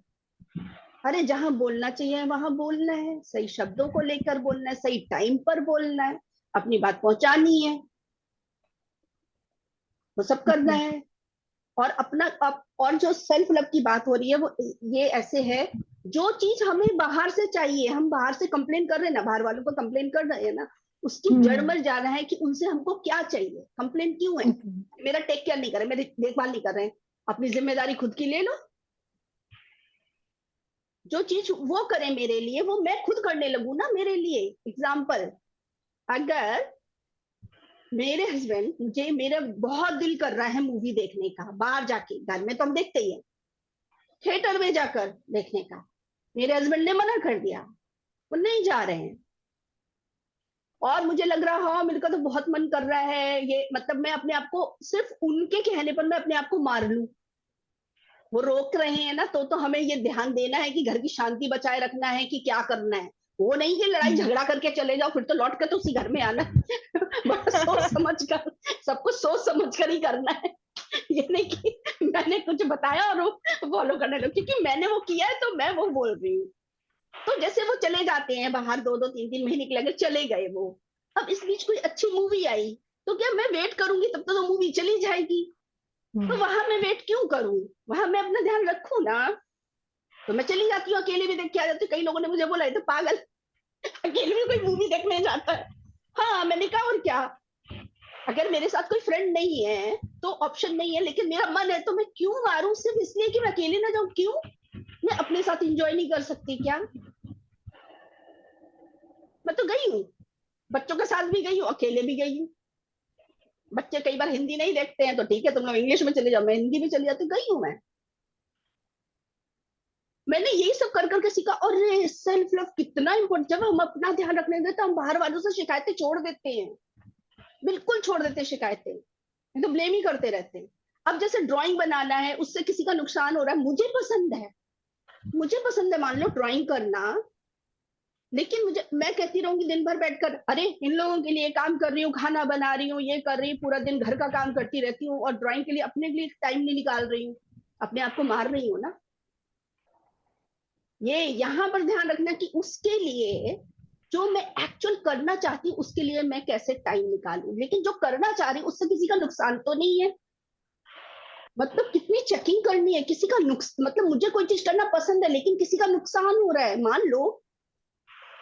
[SPEAKER 2] अरे जहां बोलना चाहिए वहां बोलना है, सही शब्दों को लेकर बोलना है, सही टाइम पर बोलना है, अपनी बात पहुंचानी है, वो सब करना है। और और जो सेल्फ लव की बात हो रही है वो ये ऐसे है, जो चीज हमें बाहर से चाहिए, हम बाहर से कंप्लेन कर रहे हैं ना, बाहर वालों को कंप्लेन कर रहे हैं ना, उसकी जड़
[SPEAKER 3] हम्म,
[SPEAKER 2] में जाना है कि उनसे हमको क्या चाहिए, कंप्लेन क्यों है। मेरा टेक केयर नहीं कर रहे, मेरी देखभाल नहीं कर रहे हैं, अपनी जिम्मेदारी खुद की ले लो। जो चीज वो करे मेरे लिए वो मैं खुद करने लगू ना मेरे लिए। एग्जाम्पल, अगर मेरे हस्बैंड मुझे, मेरा बहुत दिल कर रहा है मूवी देखने का, बाहर जाके, घर में तो हम देखते ही है, थिएटर में जाकर देखने का, मेरे हस्बैंड ने मना कर दिया, वो नहीं जा रहे हैं, और मुझे लग रहा हाँ मेरे का तो बहुत मन कर रहा है, ये मतलब मैं अपने आप को सिर्फ उनके कहने पर मैं अपने आप को मार लूं। वो रोक रहे हैं ना, तो हमें ये ध्यान देना है कि घर की शांति बचाए रखना है कि क्या करना है। वो नहीं कि लड़ाई झगड़ा करके चले जाओ फिर तो लौट कर तो उसी घर में आना बड़ा सोच समझ कर, सब कुछ सोच समझ कर ही करना है। ये नहीं कि मैंने कुछ बताया और वो फॉलो करने लगे, क्योंकि मैंने वो किया है तो मैं वो बोल रही हूँ। तो जैसे वो चले जाते हैं बाहर, 2-2 3-3 महीने के लगे चले गए वो, अब इस बीच कोई अच्छी मूवी आई, तो क्या मैं वेट करूंगी तब तो मूवी चली जाएगी, तो वहां मैं वेट क्यों करूं, वहां मैं अपना ध्यान रखूं ना। तो मैं चली जाती हूँ, अकेले भी देख के आ जाती हूँ। कई लोगों ने मुझे बोला ये तो पागल, अकेले भी कोई मूवी देखने जाता है। हाँ, मैंने कहा और क्या, अगर मेरे साथ कोई फ्रेंड नहीं है तो ऑप्शन नहीं है, लेकिन मेरा मन है तो मैं क्यों मारूं सिर्फ इसलिए कि मैं अकेले ना जाऊं? क्यों मैं अपने साथ एंजॉय नहीं कर सकती क्या? मैं तो गई हूँ, बच्चों के साथ भी गई हूँ, अकेले भी गई हूँ। बच्चे कई बार हिंदी नहीं देखते हैं तो ठीक है, तुम लोग इंग्लिश में चले जाओ, मैं हिंदी में चली जाती, गई हूँ मैं। मैंने यही सब कर करके सीखा। और सेल्फ लव कितना इम्पोर्टेंट, जब हम अपना ध्यान रखने देते तो हम बाहर वालों से शिकायतें छोड़ देते हैं, बिल्कुल छोड़ देते हैं शिकायतें, तो ब्लेम ही करते रहते हैं। अब जैसे ड्राइंग बनाना है, उससे किसी का नुकसान हो रहा है, मुझे पसंद है, मुझे पसंद है मान लो ड्राइंग करना, लेकिन मुझे, मैं कहती रहूंगी दिन भर बैठकर, अरे इन लोगों के लिए काम कर रही हूँ, खाना बना रही हूँ, ये कर रही हूँ, पूरा दिन घर का काम करती रहती हूँ, और ड्राइंग के लिए अपने लिए टाइम नहीं निकाल रही हूँ, अपने आप को मार रही हूँ ना। ये यहाँ पर ध्यान रखना कि उसके लिए जो मैं एक्चुअल करना चाहती हूँ उसके लिए मैं कैसे टाइम निकालूं, लेकिन जो करना चाह रही हूँ उससे किसी का नुकसान तो नहीं है। मतलब कितनी चेकिंग करनी है, किसी का मतलब मुझे कोई चीज करना पसंद है लेकिन किसी का नुकसान हो रहा है, मान लो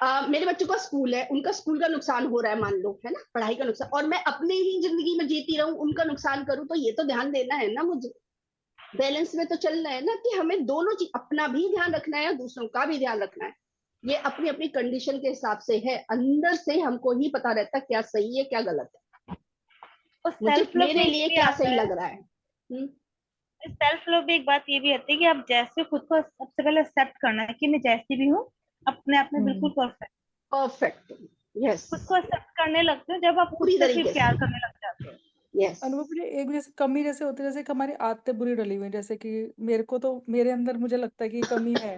[SPEAKER 2] मेरे बच्चों का स्कूल है, उनका स्कूल का नुकसान हो रहा है मान लो, है ना, पढ़ाई का नुकसान, और मैं अपने ही जिंदगी में जीती रहूं, उनका नुकसान करूं, तो ये तो ध्यान देना है ना मुझे, बैलेंस में तो चलना है ना, कि हमें दोनों चीज, अपना भी ध्यान रखना है, दूसरों का भी ध्यान रखना है। ये अपनी अपनी कंडीशन के हिसाब से है, अंदर से हमको ही पता रहता है क्या सही है क्या गलत है,
[SPEAKER 1] और
[SPEAKER 2] मुझे
[SPEAKER 1] सेल्फ लव
[SPEAKER 2] मेरे
[SPEAKER 1] में ये
[SPEAKER 2] लिए
[SPEAKER 1] भी
[SPEAKER 2] क्या
[SPEAKER 1] आता
[SPEAKER 2] सही
[SPEAKER 1] है,
[SPEAKER 2] लग रहा है।
[SPEAKER 1] सेल्फ लव में एक बात ये भी आती है कि आप जैसे खुद को सबसे पहले एक्सेप्ट करना है कि मैं जैसी भी हूँ, अपने आप में बिल्कुल परफेक्ट।
[SPEAKER 2] परफेक्ट, यस,
[SPEAKER 1] खुद को एक्सेप्ट करने लगते हो जब आप खुद
[SPEAKER 2] पूरी
[SPEAKER 1] से फिर
[SPEAKER 2] तरीके से,
[SPEAKER 1] प्यार करने लग जाते हो।
[SPEAKER 2] यस।
[SPEAKER 5] अनुभव जी, एक जैसे कमी जैसे होती है, जैसे कि हमारी आदतें बुरी डली हुई हैं, जैसे कि मेरे को तो मेरे अंदर मुझे लगता है कि ये कमी है,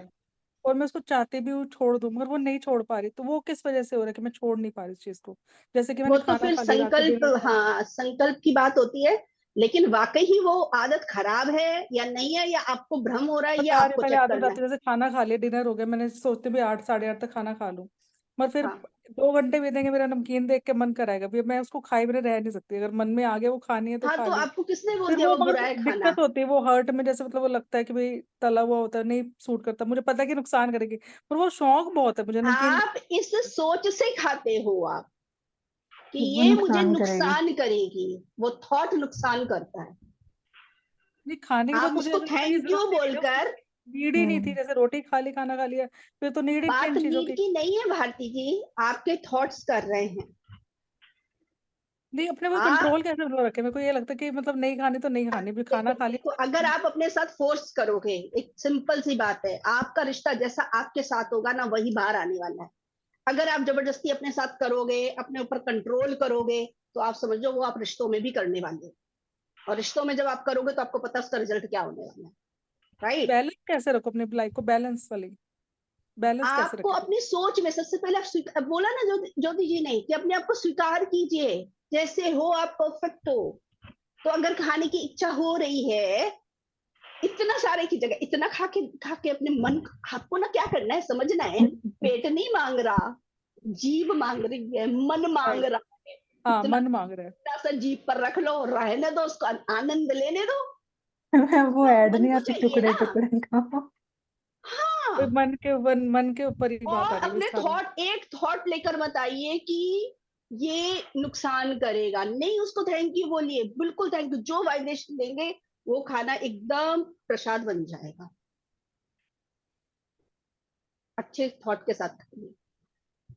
[SPEAKER 5] और मैं उसको चाहती भी हूँ छोड़ दूँ, मगर वो नहीं छोड़ पा रही, तो वो किस वजह से हो रहा है कि मैं छोड़ नहीं पा रही इस चीज को? जैसे कि
[SPEAKER 2] वो
[SPEAKER 5] मैंने
[SPEAKER 2] तो
[SPEAKER 5] खाना
[SPEAKER 2] फिर
[SPEAKER 5] खा लिया, रात को
[SPEAKER 2] संकल्प,
[SPEAKER 5] डिनर खा लिया,
[SPEAKER 2] हाँ, संकल्प की बात होती है, लेकिन वाकई ही वो आदत खराब है या नहीं है, या आपको भ्रम हो रहा है, ये
[SPEAKER 5] बता रही
[SPEAKER 2] आपको
[SPEAKER 5] पहले
[SPEAKER 2] चेक
[SPEAKER 5] आदत
[SPEAKER 2] करना
[SPEAKER 5] आती
[SPEAKER 2] है।
[SPEAKER 5] है, जैसे खाना खा लिया, डिनर हो गया, मैंने सोचते भी 8 साढ़े 8 तक खाना खा लूं, मगर फिर
[SPEAKER 2] हाँ
[SPEAKER 5] 2 घंटे बीतेंगे, मेरा नमकीन देख के मन कराएगा, फिर मैं उसको खाए बिना रह नहीं सकती, अगर मन में आ गया वो खानी है तो
[SPEAKER 2] हाँ,
[SPEAKER 5] खा
[SPEAKER 2] तो
[SPEAKER 5] ली।
[SPEAKER 2] आपको किसने बोल
[SPEAKER 5] फिर
[SPEAKER 2] दिया
[SPEAKER 5] वो
[SPEAKER 2] वो बुरा
[SPEAKER 5] मगर
[SPEAKER 2] है खाना?
[SPEAKER 5] दिक्कत होती है, वो हर्ट में, जैसे मतलब वो लगता है कि भाई तला हुआ होता है, नहीं सूट करता, मुझे पता है कि नुकसान करेगी, पर वो शौक बहुत है मुझे नमकीन।
[SPEAKER 2] आप इस सोच से खाते हो आप कि
[SPEAKER 3] वो
[SPEAKER 2] ये मुझे
[SPEAKER 3] नुकसान करेगी।
[SPEAKER 2] नुकसान करेगी, वो थॉट नुकसान करता है।
[SPEAKER 5] नहीं, खाने के बाद
[SPEAKER 2] आप
[SPEAKER 5] मुझे
[SPEAKER 2] उसको
[SPEAKER 5] ऐसा लगता है कि
[SPEAKER 2] थैंक यू
[SPEAKER 5] जरूरत ही नहीं है उसकी,
[SPEAKER 2] बोलकर,
[SPEAKER 5] नीड ही नहीं थी,
[SPEAKER 3] हम्म।
[SPEAKER 5] जैसे रोटी खा ली, खाना खा लिया, फिर तो नीड ही नहीं है
[SPEAKER 2] बात
[SPEAKER 5] इन चीजों
[SPEAKER 2] नीड
[SPEAKER 5] की।
[SPEAKER 2] की नहीं है भारती जी, आपके थॉट्स कर रहे हैं।
[SPEAKER 5] नहीं, अपने को
[SPEAKER 2] आप
[SPEAKER 5] कंट्रोल कैसे मतलब रखे, मेरे को ये लगता है कि मतलब नहीं खानी तो नहीं खानी, भी खाना
[SPEAKER 2] देखो
[SPEAKER 5] खा
[SPEAKER 2] देखो,
[SPEAKER 5] लिया।
[SPEAKER 2] अगर आप अपने साथ फोर्स करोगे, एक सिंपल सी बात है, आपका रिश्ता जैसा आपके साथ होगा ना वही बाहर आने वाला है। अगर आप जबरदस्ती अपने साथ करोगे, अपने ऊपर कंट्रोल करोगे, तो आप समझो वो आप रिश्तों में भी करने वाले हो, और रिश्तों में जब आप करोगे तो आपको पता है उसका रिजल्ट क्या होने वाला है, राइट?
[SPEAKER 5] बैलेंस कैसे रखो अपनी लाइफ को, बैलेंस वाली, बैलेंस कैसे
[SPEAKER 2] आपको
[SPEAKER 5] रखे?
[SPEAKER 2] अपनी सोच में सबसे पहले आप बोला ना ज्योति जी ने, कि अपने आप को स्वीकार कीजिए, जैसे हो आप परफेक्ट हो। तो अगर खाने की इच्छा हो रही है, इतना सारे की जगह इतना खा के अपने मन, आपको ना क्या करना है समझना है, पेट नहीं मांग रहा, जीभ मांग रही है, मन मांग
[SPEAKER 5] राइट।
[SPEAKER 2] रहा है,
[SPEAKER 5] हाँ,
[SPEAKER 2] इतना
[SPEAKER 5] मन मांग रहा है।
[SPEAKER 2] सा जीभ पर रख लो, रहने दो उसको, आनंद लेने दो।
[SPEAKER 3] वो
[SPEAKER 2] हाँ,
[SPEAKER 3] ऐड
[SPEAKER 2] मन
[SPEAKER 3] नहीं
[SPEAKER 2] को
[SPEAKER 3] आती
[SPEAKER 2] चाहिए
[SPEAKER 3] टुकड़े
[SPEAKER 2] ना।
[SPEAKER 3] टुकड़े का।
[SPEAKER 5] तो
[SPEAKER 2] हाँ,
[SPEAKER 5] मन के ऊपर ही बात
[SPEAKER 2] और
[SPEAKER 5] आ रही है
[SPEAKER 2] अपने
[SPEAKER 5] बस सारी।
[SPEAKER 2] थॉट, एक थॉट लेकर मत आइए कि ये नुकसान करेगा, नहीं, उसको थैंक यू बोलिए, बिल्कुल थैंक यू, जो वाइब्रेशन देंगे वो खाना एकदम प्रसाद बन जाएगा, अच्छे थॉट के साथ खाइए।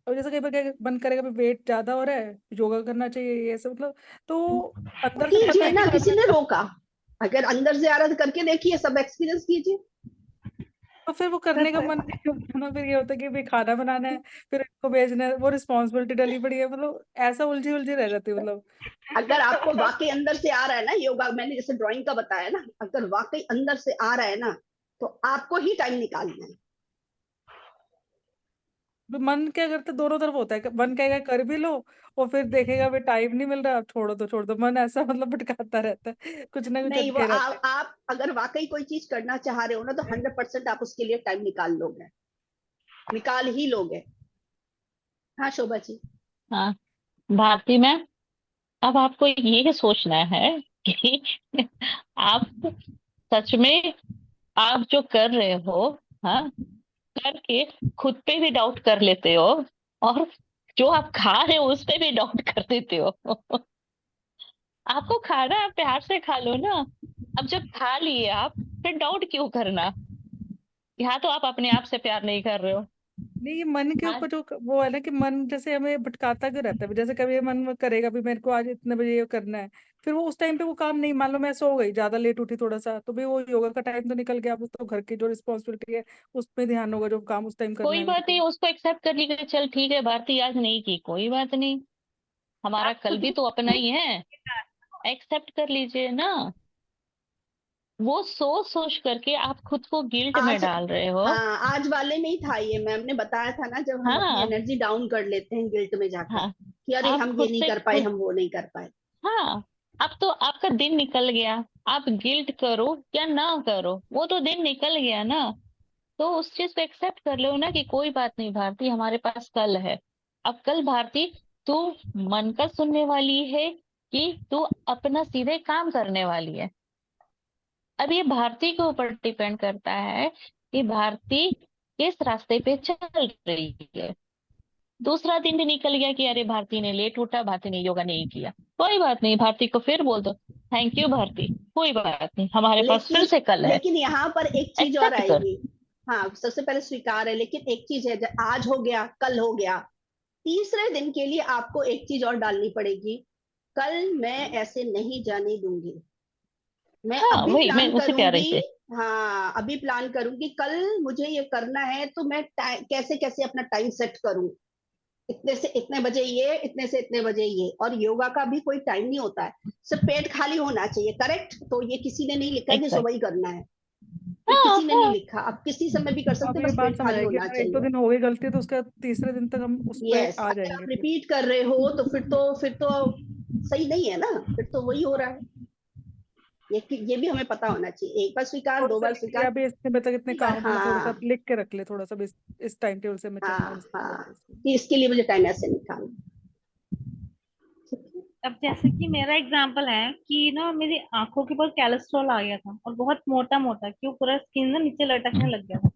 [SPEAKER 5] और जैसे कई बार क्या मन करेगा, वेट ज्यादा हो रहा है, योगा करना चाहिए, ये सब मतलब, तो अंदर से पता
[SPEAKER 2] कीजिए
[SPEAKER 5] है कि
[SPEAKER 2] ना,
[SPEAKER 5] करना
[SPEAKER 2] किसी ने
[SPEAKER 5] चाहिए,
[SPEAKER 2] रोका? अगर अंदर से आ रहा है तो करके देखिए, सब एक्सपीरियंस कीजिए।
[SPEAKER 5] तो फिर वो करने का मन नहीं होता ना, फिर ये होता है कि भाई खाना बनाना है, फिर इसको भेजना है, वो रिस्पॉन्सिबिलिटी डली पड़ी है, मतलब ऐसा उलझी उलझी रह जाती है मतलब।
[SPEAKER 2] अगर आपको वाकई अंदर से आ रहा है ना योगा, मैंने जैसे ड्राइंग का बताया ना, अगर वाकई अंदर से आ रहा है ना, तो आपको ही टाइम निकालना है।
[SPEAKER 5] तो मन क्या करता है, दोनों तरफ होता है, मन कहेगा कर भी लो, और फिर देखेगा भाई टाइम नहीं मिल रहा, अब छोड़ो तो छोड़ दो, मन ऐसा मतलब भटकाता रहता है, कुछ ना कुछ
[SPEAKER 2] नहीं, वो
[SPEAKER 5] अटके रहता है।
[SPEAKER 2] आप अगर वाकई कोई चीज करना चाह रहे हो ना, तो 100% आप उसके लिए टाइम निकाल लोगे, निकाल ही लोगे। हाँ शोभा जी।
[SPEAKER 4] हाँ भारती मैम, अब आपको ये सोचना है कि आप सच में आप जो कर रहे हो, हाँ, करके खुद पे भी डाउट कर लेते हो, और जो आप खा रहे हो उस पे भी डाउट कर देते हो। आपको खाना है, आप प्यार से खा लो ना। अब जब खा लिए आप, फिर डाउट क्यों करना? यहाँ तो आप अपने आप से प्यार नहीं कर रहे हो।
[SPEAKER 5] नहीं, ये मन के
[SPEAKER 4] हाँ,
[SPEAKER 5] ऊपर जो वो है ना कि मन जैसे हमें भटकाता क्यों रहता है, जैसे कभी मन में करेगा भी मेरे को आज इतने बजे ये करना है, फिर वो उस टाइम पे वो काम नहीं, मान लो मैं सो गई, ज्यादा लेट उठी थोड़ा सा, तो भी वो योगा का टाइम तो निकल गया, अब तो घर की जो रिस्पॉन्सिबिलिटी है उस पे ध्यान होगा, जो काम उस टाइम करना
[SPEAKER 4] कोई
[SPEAKER 5] है मेरे
[SPEAKER 4] बात नहीं,
[SPEAKER 5] को।
[SPEAKER 4] उसको एक्सेप्ट कर लीजिए, चल ठीक है भारती आज नहीं की, कोई बात नहीं, हमारा
[SPEAKER 1] आप
[SPEAKER 4] कल
[SPEAKER 1] खुद
[SPEAKER 4] भी तो अपना ही है। एक्सेप्ट कर लीजिए ना। वो सोच सोच करके आप खुद को गिल्ट में
[SPEAKER 2] आज,
[SPEAKER 4] डाल रहे हो।
[SPEAKER 2] हाँ, आज वाले में ही था ये, मैम ने बताया था ना, जब हम अपनी
[SPEAKER 4] हाँ,
[SPEAKER 2] एनर्जी डाउन कर लेते हैं गिल्ट में जाकर
[SPEAKER 4] हाँ,
[SPEAKER 2] कि अरे
[SPEAKER 4] आप
[SPEAKER 2] हम ये
[SPEAKER 4] खुद
[SPEAKER 2] नहीं
[SPEAKER 4] से
[SPEAKER 2] कर पाए,
[SPEAKER 4] खुद।
[SPEAKER 2] हम वो नहीं कर पाए।
[SPEAKER 4] हाँ, अब तो आपका दिन निकल गया। आप गिल्ट करो या ना करो, वो तो दिन निकल गया ना। तो उस चीज को एक्सेप्ट कर लो ना कि कोई बात नहीं भारती, हमारे पास कल है। अब कल भारती, तू मन का सुनने वाली है कि तू अपना सीधे काम करने वाली है। अब ये भारती के ऊपर डिपेंड करता है कि भारती किस रास्ते पे चल रही है। दूसरा दिन भी निकल गया कि अरे भारती ने लेट उठा, भारती ने योगा नहीं किया, कोई बात नहीं, भारती को फिर बोल दो थैंक यू भारती, कोई बात नहीं, हमारे पास फिर
[SPEAKER 2] लेकिन
[SPEAKER 4] से कल है।
[SPEAKER 2] लेकिन यहाँ पर एक चीज और
[SPEAKER 4] एक्सेप्ट कर।
[SPEAKER 2] आएगी। हाँ, सबसे पहले स्वीकार है, लेकिन एक चीज है, आज हो गया, कल हो गया, तीसरे दिन के लिए आपको एक चीज और डालनी पड़ेगी। कल मैं ऐसे नहीं जाने दूंगी, मैं
[SPEAKER 4] हाँ,
[SPEAKER 2] अभी
[SPEAKER 4] वही मैं
[SPEAKER 2] प्लान
[SPEAKER 4] उसी प्यारे
[SPEAKER 2] करूंगी।
[SPEAKER 4] से।
[SPEAKER 2] हाँ, अभी प्लान करूंगी, कल मुझे ये करना है, तो मैं कैसे कैसे अपना टाइम सेट करूं, इतने से इतने बजे ये, इतने से इतने बजे ये। और योगा का भी कोई टाइम नहीं होता है, सिर्फ पेट खाली होना चाहिए, करेक्ट? तो ये किसी ने नहीं लिखा है कि
[SPEAKER 4] एक्सेप्ट।
[SPEAKER 2] सुबह ही करना है, ये
[SPEAKER 4] हाँ,
[SPEAKER 2] किसी ने नहीं
[SPEAKER 4] हाँ,
[SPEAKER 2] लिखा, आप किसी समय भी कर सकते
[SPEAKER 5] अब
[SPEAKER 2] हैं,
[SPEAKER 5] ये
[SPEAKER 2] बस
[SPEAKER 5] बात
[SPEAKER 2] पेट
[SPEAKER 5] समझ
[SPEAKER 2] खाली
[SPEAKER 5] आएगी,
[SPEAKER 2] होना
[SPEAKER 5] अगर एक दो
[SPEAKER 2] चाहिए।
[SPEAKER 5] दिन हो गई गलती तो उसका तीसरे दिन तक हम उस पे
[SPEAKER 2] यस,
[SPEAKER 5] आ
[SPEAKER 2] अगर आप
[SPEAKER 5] जाएंगे फिर।
[SPEAKER 2] रिपीट कर रहे हो तो फिर तो सही नहीं है ना, फिर तो वही हो रहा है। ये भी हमें पता होना चाहिए, एक बार स्वीकार,
[SPEAKER 5] थोड़ा
[SPEAKER 2] दो
[SPEAKER 5] सा
[SPEAKER 2] बार
[SPEAKER 5] लिख लिया
[SPEAKER 2] स्वीकार,
[SPEAKER 5] भी, इतने बजे तक इतने
[SPEAKER 2] तीसरी बार
[SPEAKER 5] काम अपना थोड़ा सा
[SPEAKER 2] हाँ।
[SPEAKER 5] लिख के रख ले, थोड़ा सा भी इस टाइम टेबल से मैं चलना है,
[SPEAKER 2] हाँ,
[SPEAKER 5] इस
[SPEAKER 2] हाँ,
[SPEAKER 5] वजह से।
[SPEAKER 2] कि इसके लिए मुझे टाइम ऐसे निकालना।
[SPEAKER 1] अब जैसे कि मेरा एग्जांपल है कि ना मेरी आंखों के ऊपर कैलेस्ट्रॉल आ गया था और बहुत मोटा मोटा, कि वो पूरा स्किन ना नीचे लटकने लग गया था।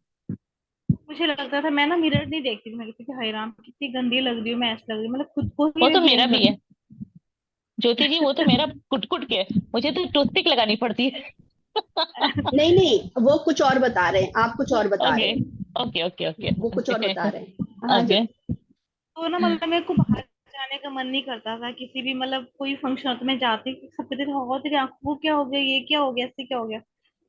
[SPEAKER 1] मुझे लगता था, मैं ना मिरर नहीं देखती थी, मैं कहती थी हाय राम कितनी गंदी लग रही हूँ, मैं ऐसी लग रही हूँ, मतलब खुद को ही
[SPEAKER 4] वो
[SPEAKER 1] मैं
[SPEAKER 4] तो मेरा
[SPEAKER 1] ब्लेम
[SPEAKER 4] भी है
[SPEAKER 1] करती
[SPEAKER 4] ज्योति जी, वो तो मेरा कुट कुट के, मुझे तो टूथपिक लगानी पड़ती है।
[SPEAKER 2] नहीं नहीं, वो कुछ और बता रहे हैं, आप कुछ और बता रहे
[SPEAKER 4] ओके,
[SPEAKER 2] हैं,
[SPEAKER 4] ओके, ओके, ओके,
[SPEAKER 2] वो कुछ और बता
[SPEAKER 4] ओके,
[SPEAKER 2] रहे हैं। हाँ जी।
[SPEAKER 4] ओके।
[SPEAKER 1] तो ना मतलब मेरे को बाहर जाने का मन नहीं करता था, किसी भी मतलब कोई फंक्शन हो तो मैं जाती, सब कहते थे हो तेरी आंखों को क्या हो गया, ये क्या हो गया, ऐसे क्या हो गया।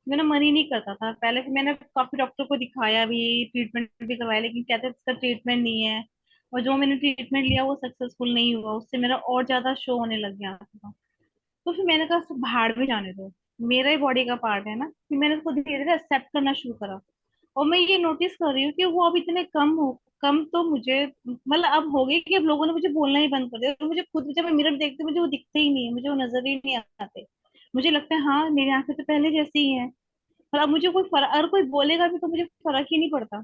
[SPEAKER 1] मेरा मन ही नहीं करता था। पहले फिर मैंने काफी डॉक्टर को दिखाया भी, ट्रीटमेंट भी करवाया, लेकिन कहते थे इसका ट्रीटमेंट नहीं है। और जो मैंने ट्रीटमेंट लिया वो सक्सेसफुल नहीं हुआ, उससे मेरा और ज्यादा शो होने लग गया था। तो फिर मैंने कहा सब भाड़ में जाने दो, मेरा ही बॉडी का पार्ट है ना। फिर मैंने उसको धीरे धीरे एक्सेप्ट करना शुरू करा। और मैं ये नोटिस कर रही हूँ कि वो अब इतने कम तो मुझे मतलब अब हो गई कि अब लोगों ने मुझे बोलना ही बंद कर दिया। और मुझे खुद जब मैं मिरर देखती हूँ मुझे वो दिखते ही नहीं है, मुझे वो नजर ही नहीं आते। मुझे लगता है हाँ मेरी आंखें तो पहले जैसी ही हैं। और अब मुझे कोई फर्क, अगर कोई बोलेगा भी तो मुझे फर्क ही नहीं पड़ता।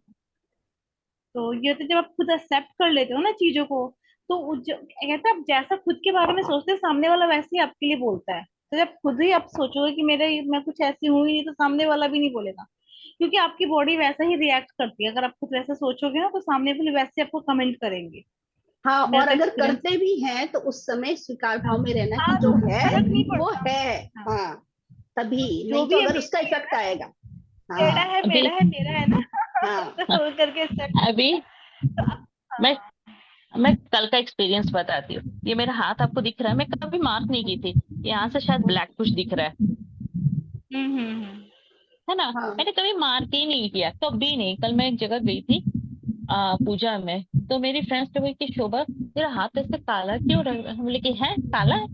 [SPEAKER 1] तो ये तो जब आप खुद एक्सेप्ट कर लेते हो ना चीजों को, तो कहते हैं आप जैसा खुद के बारे में सोचते हैं सामने वाला वैसे ही आपके लिए बोलता है। तो जब खुद ही आप सोचोगे कि मैं कुछ ऐसी हूँ ही नहीं, तो सामने वाला भी नहीं बोलेगा। क्योंकि आपकी बॉडी वैसा ही रिएक्ट करती है, अगर आप खुद वैसा सोचोगे ना तो सामने वाले वैसे आपको कमेंट करेंगे।
[SPEAKER 2] हाँ,
[SPEAKER 1] मेरा
[SPEAKER 2] और
[SPEAKER 1] तो
[SPEAKER 2] अगर
[SPEAKER 1] एक्सपीरियंस।
[SPEAKER 2] करते भी हैं तो उस समय स्वीकार भाव में रहना कि
[SPEAKER 1] हाँ
[SPEAKER 2] जो
[SPEAKER 1] तो
[SPEAKER 2] है
[SPEAKER 1] फर्क नहीं
[SPEAKER 2] वो
[SPEAKER 1] पड़ता।
[SPEAKER 2] है।
[SPEAKER 1] हाँ,
[SPEAKER 2] हाँ, तभी,
[SPEAKER 1] जो
[SPEAKER 2] नहीं तो
[SPEAKER 1] भी है
[SPEAKER 2] अगर उसका
[SPEAKER 1] मेरा ही है
[SPEAKER 2] इफेक्ट
[SPEAKER 1] ना,
[SPEAKER 2] आएगा।
[SPEAKER 1] टेढ़ा
[SPEAKER 2] हाँ,
[SPEAKER 1] है
[SPEAKER 4] अभी
[SPEAKER 1] मेरा है मेरा है ना।
[SPEAKER 2] हाँ,
[SPEAKER 1] तो करके एक्सेप्ट कर
[SPEAKER 4] अभी
[SPEAKER 1] लिया। तो
[SPEAKER 4] मैं
[SPEAKER 1] हाँ।
[SPEAKER 4] मैं कल का एक्सपीरियंस बताती हूँ। ये मेरा हाथ आपको दिख रहा है, मैं कभी मार्क नहीं की थी, यहाँ से शायद ब्लैक कुछ दिख रहा
[SPEAKER 1] हम्म।
[SPEAKER 4] है ना।
[SPEAKER 2] हाँ,
[SPEAKER 4] मैंने कभी मार्क ही नहीं किया, कभी नहीं। कल मैं एक जगह गई थी पूजा में, तो मेरी फ्रेंड्स ने बोली कि शोभा तेरा हाथ ऐसे काला क्यों रह रहा है? हम बोले कि है काला है,